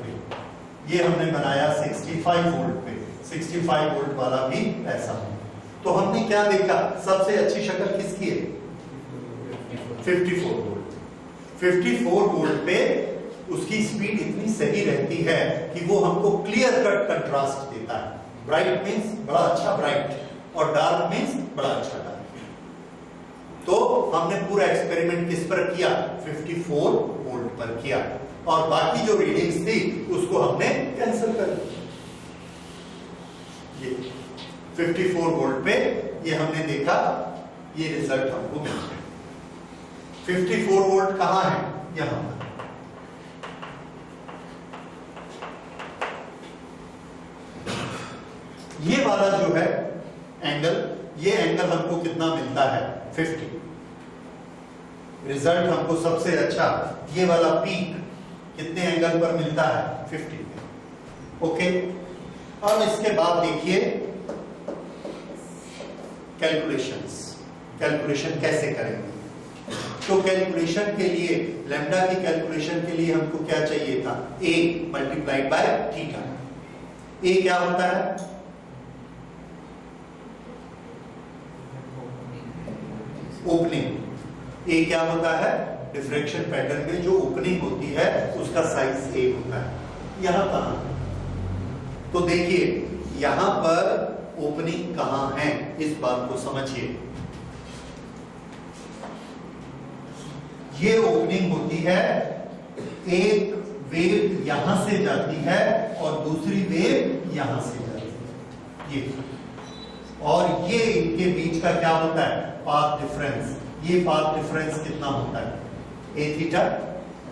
ये हमने बनाया 65 वोल्ट पे। 65 वोल्ट वाला भी ऐसा है। तो हमने क्या देखा? सबसे अच्छी शक्ल किसकी है? 54 वोल्ट। 54 वोल्ट पे उसकी स्पीड इतनी सही रहती है कि वो हमको क्लियर कट कंट्रास्ट देता है। ब्राइट मींस बड़ा अच्छा ब्राइट और डार्क मींस बड़ा अच्छा डार्क। तो हमने पूरा एक्सपेरिमेंट किस पर किया? 54 वोल्ट पर किया और बाकी जो रीडिंग्स थी उसको हमने कैंसिल कर दिया। ये 54 वोल्ट पे ये हमने देखा, ये रिजल्ट हमको मिल गया। 54 वोल्ट कहां है? यहां पर। ये वाला जो है एंगल, ये एंगल हमको कितना मिलता है? 50। रिजल्ट हमको सबसे अच्छा ये वाला पीक कितने एंगल पर मिलता है? 50। ओके, अब इसके बाद देखिए कैलकुलेशन कैसे करेंगे। तो कैलकुलेशन के लिए, लैम्डा की कैलकुलेशन के लिए हमको क्या चाहिए था? A multiplied by theta. A क्या होता है? ओपनिंग। ए क्या होता है? डिफ्रैक्शन पैटर्न में जो ओपनिंग होती है उसका साइज ए होता है। यहां कहां? तो देखिए यहां पर ओपनिंग कहां है, इस बात को समझिए। ये ओपनिंग होती है, एक वेव यहां से जाती है और दूसरी वेव यहां से जाती है। ये और ये इनके बीच का क्या होता है? Path difference. ये पाथ डिफरेंस कितना होता है? ए थीटा।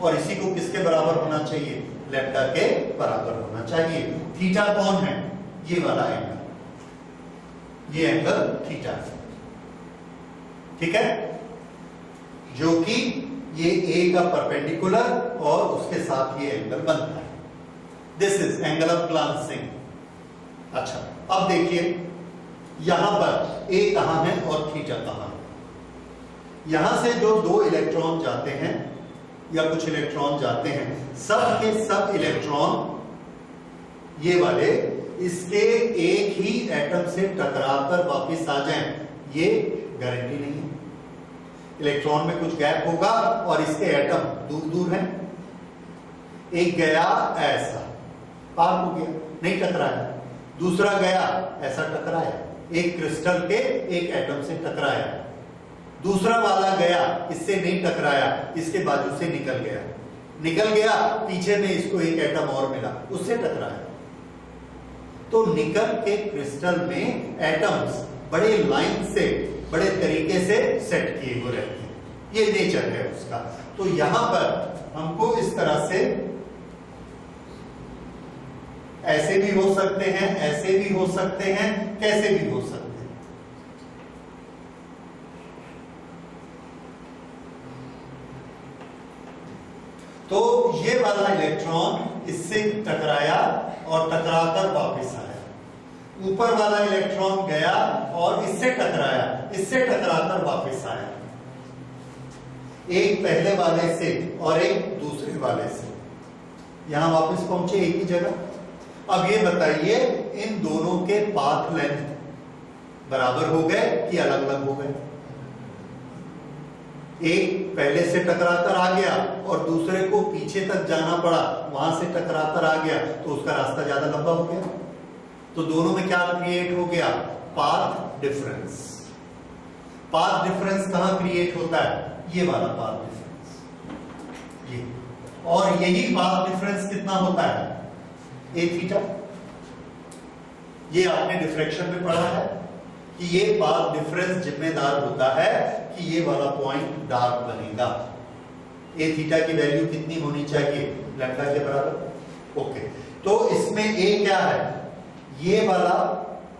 और इसी को किसके बराबर होना चाहिए? लैम्डा के बराबर होना चाहिए। थीटा कौन है? ये वाला एंगल, ये एंगल थीटा, ठीक है, जो कि ये ए का परपेंडिकुलर और उसके साथ ये एंगल बनता है। This is angle of glancing. अच्छा, अब देखिए यहां पर ए कहां है और थीटा कहां है। यहां से जो दो इलेक्ट्रॉन जाते हैं या कुछ इलेक्ट्रॉन जाते हैं, सब के सब इलेक्ट्रॉन ये वाले इसके एक ही एटम से टकराकर वापस आ जाएं, ये गारंटी नहीं है। इलेक्ट्रॉन में कुछ गैप होगा और इसके एटम दूर दूर हैं। एक गया ऐसा, पार हो गया, नहीं टकराया। दूसरा गया ऐसा, टकराया। एक क्रिस्टल के एक एटम से टकराया। दूसरा वाला गया, इससे नहीं टकराया, इसके बाजू से निकल गया। निकल गया, पीछे में इसको एक एटम और मिला, उससे टकराया। तो निकल के क्रिस्टल में एटम्स बड़े लाइन से, बड़े तरीके से सेट किए हुए रहते हैं। ये नेचर है उसका। तो यहां पर हमको इस तरह से ऐसे भी हो सकते हैं, ऐसे भी हो सकते हैं, कैसे भी हो सकते हैं। तो ये वाला इलेक्ट्रॉन इससे टकराया और टकराकर वापस आया। ऊपर वाला इलेक्ट्रॉन गया और इससे टकराया, इससे टकराकर वापस आया। एक पहले वाले से और एक दूसरे वाले से, यहां वापस पहुंचे एक ही जगह। अब ये बताइए, इन दोनों के पाथ लेंथ बराबर हो गए कि अलग अलग हो गए? एक पहले से टकराकर आ गया और दूसरे को पीछे तक जाना पड़ा, वहां से टकराकर आ गया, तो उसका रास्ता ज्यादा लंबा हो गया। तो दोनों में क्या क्रिएट हो गया? Path difference. पाथ डिफरेंस कहां क्रिएट होता है? ये वाला पाथ डिफरेंस, ये, और यही पाथ डिफरेंस कितना होता है, ए थीटा। ये आपने डिफ्रैक्शन में पढ़ा है कि ये पाथ डिफरेंस जिम्मेदार होता है कि ये वाला पॉइंट डार्क बनेगा। ए थीटा की वैल्यू कितनी होनी चाहिए, लैम्डा के बराबर। ओके, तो इसमें ए क्या है, ये वाला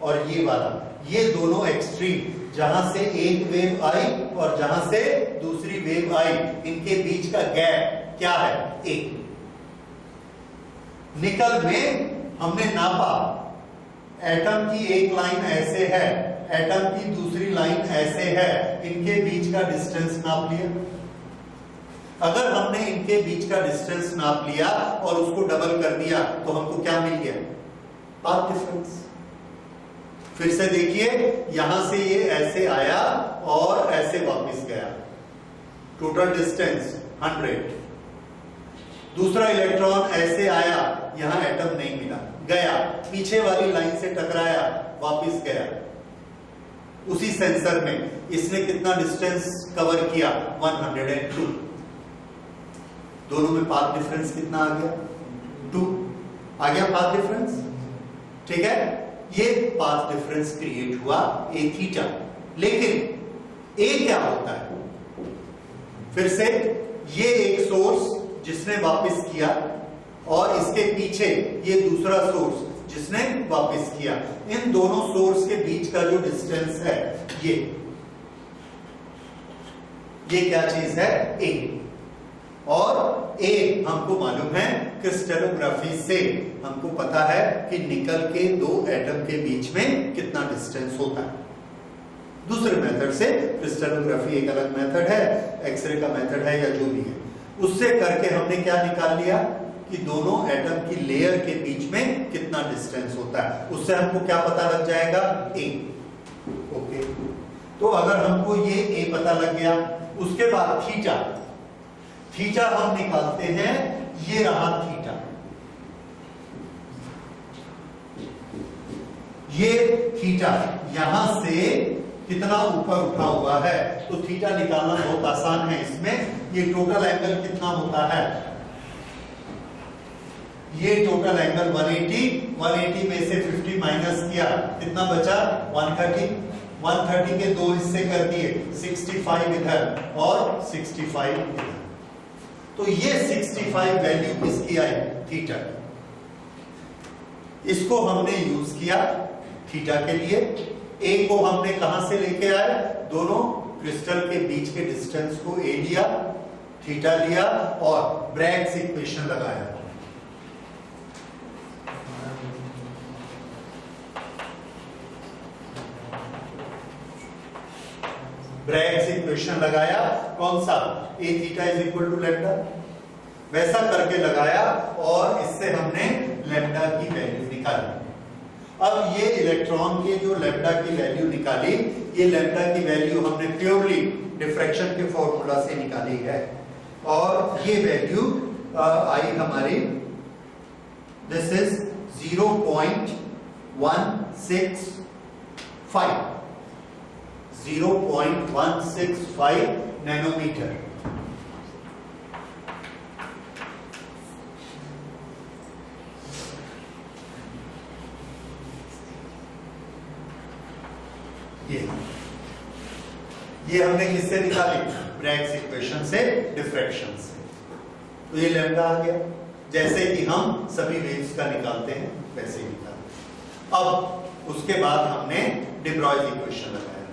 और ये वाला, ये दोनों एक्सट्रीम, जहां से एक वेव आई और जहां से दूसरी वेव आई, इनके बीच का गैप क्या है, ए। निकल में हमने नापा, एटम की एक लाइन ऐसे है, एटम की दूसरी लाइन ऐसे है, इनके बीच का डिस्टेंस नाप लिया। अगर हमने इनके बीच का डिस्टेंस नाप लिया और उसको डबल कर दिया तो हमको क्या मिल गया, पाथ डिफरेंस। फिर से देखिए, यहां से ये ऐसे आया और ऐसे वापस गया, टोटल डिस्टेंस 100। दूसरा इलेक्ट्रॉन ऐसे आया, यहां एटम नहीं मिला, गया, पीछे वाली लाइन से टकराया, वापस गया। उसी सेंसर में इसने कितना डिस्टेंस कवर किया, 102। दोनों में पाथ डिफरेंस कितना आ गया, 2 आ गया पाथ डिफरेंस। ठीक है, ये पाथ डिफरेंस क्रिएट हुआ ए थीटा। लेकिन ए क्या होता है, फिर से ये एक सोर्स जिसने वापस किया और इसके पीछे ये दूसरा सोर्स जिसने वापस किया, इन दोनों सोर्स के बीच का जो डिस्टेंस है, ये क्या चीज है, ए। और ए हमको मालूम है क्रिस्टलोग्राफी से, हमको पता है कि निकल के दो एटम के बीच में कितना डिस्टेंस होता है। दूसरे मेथड से, क्रिस्टलोग्राफी एक अलग मेथड है, एक्सरे का मेथड है या जो भी है, उससे करके हमने क्या निकाल लिया कि दोनों एटम की लेयर के बीच में कितना डिस्टेंस होता है। उससे हमको क्या पता लग जाएगा, ए। ओके, तो अगर हमको ये ए पता लग गया, उसके बाद थीटा, थीटा हम निकालते हैं, ये रहा थीटा, ये थीटा यहां से कितना ऊपर उठा हुआ है, तो थीटा निकालना बहुत आसान है इसमें। ये टोटल एंगल कितना होता है, ये टोटल एंगल 180 में से 50 माइनस किया, कितना बचा, 130। 130 के दो हिस्से कर दिए, 65 इधर और 65 इधर। तो ये 65 वैल्यू किसकी आई, थीटा। इसको हमने यूज किया थीटा के लिए। ए को हमने कहां से लेके आए, दोनों क्रिस्टल के बीच के डिस्टेंस को ए लिया, थीटा लिया और ब्रैग्स इक्वेशन लगाया। ब्रैग्स इक्वेशन लगाया, कौन सा, a theta is equal to lambda, वैसा करके लगाया और इससे हमने लैम्डा की वैल्यू निकाली। अब ये इलेक्ट्रॉन के जो लैम्डा की वैल्यू निकाली, ये लैम्डा की वैल्यू हमने प्योरली डिफ्रैक्शन के फॉर्मूला से निकाली है और ये वैल्यू आई हमारी, दिस इज 0.165 नैनोमीटर। ये हमने किससे निकाली, ब्रैग्स इक्वेशन से, डिफ्रैक्शन से। तो ये लैम्डा आ गया, जैसे कि हम सभी वेव्स का निकालते हैं वैसे ही निकालते। अब उसके बाद हमने डे ब्रॉयज इक्वेशन लगाया।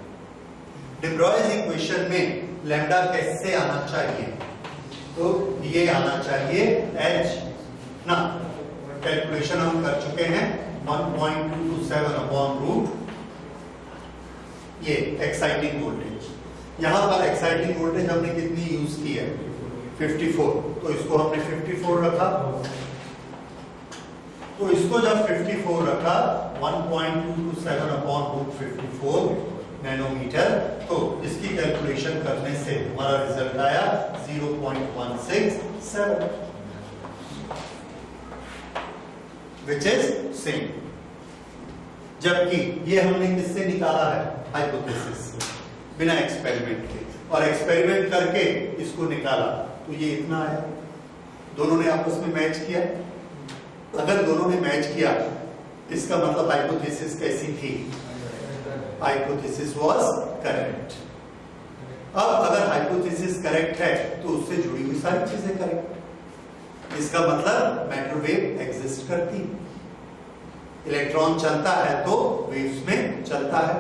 डे ब्रॉयज इक्वेशन में लैम्डा कैसे आना चाहिए, तो ये आना चाहिए h ना, कैलकुलेशन हम कर चुके हैं, 1.227 अपॉन रूट ये एक्साइटिंग वोल्टेज। यहां पर एक्साइटिंग वोल्टेज हमने कितनी यूज की है, 54, तो इसको हमने 54 रखा। तो इसको जब 54 रखा, 1.227 अपॉन रूट 54 नैनोमीटर, तो इसकी कैलकुलेशन करने से हमारा रिजल्ट आया 0.167, विच इज सेम। जबकि ये हमने किससे निकाला है, हाइपोथेसिस से, बिना एक्सपेरिमेंट के। और एक्सपेरिमेंट करके इसको निकाला तो ये इतना आया। दोनों ने आपस में मैच किया। अगर दोनों ने मैच किया इसका मतलब हाइपोथेसिस कैसी थी? Hypothesis was correct. अब अगर हाइपोथेसिस करेक्ट है तो उससे जुड़ी हुई सारी चीजें करेक्ट। इसका मतलब मैटर वेव एग्जिस्ट करती है। इलेक्ट्रॉन चलता है तो वेव्स में चलता है।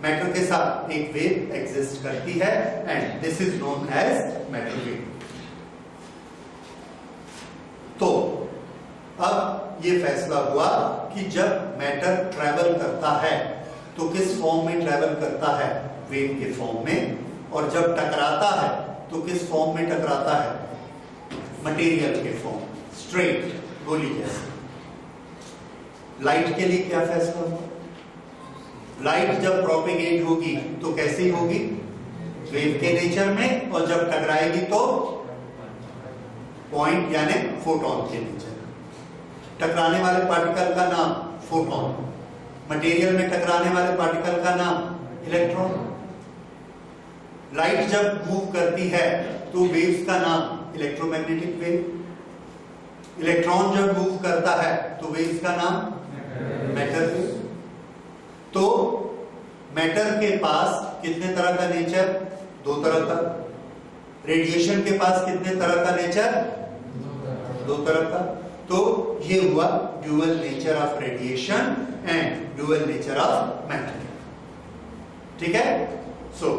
मैटर के साथ एक वेव एग्जिस्ट करती है and this is known as matter wave. तो अब ये फैसला हुआ कि जब मैटर ट्रैवल करता है तो किस फॉर्म में ट्रैवल करता है? वेव के फॉर्म में। और जब टकराता है तो किस फॉर्म में टकराता है? मटेरियल के फॉर्म, स्ट्रेट गोली जैसे। लाइट के लिए क्या फैसला हुआ? लाइट जब प्रोपेगेट होगी तो कैसी होगी? वेव के नेचर में, और जब टकराएगी तो पॉइंट यानी फोटॉन के नेचर। टकराने वाले पार्टिकल का नाम फोटॉन, मटेरियल में टकराने वाले पार्टिकल का नाम इलेक्ट्रॉन। लाइट जब मूव करती है तो वेव्स का नाम इलेक्ट्रोमैग्नेटिक वेव। इलेक्ट्रॉन जब मूव करता है तो वेव्स का नाम मैटर वेव। तो मैटर के पास कितने तरह का नेचर? दो तरह का। रेडिएशन के पास कितने तरह का नेचर? दो तरह का। तो ये हुआ dual nature of radiation and dual nature of matter. ठीक है? सो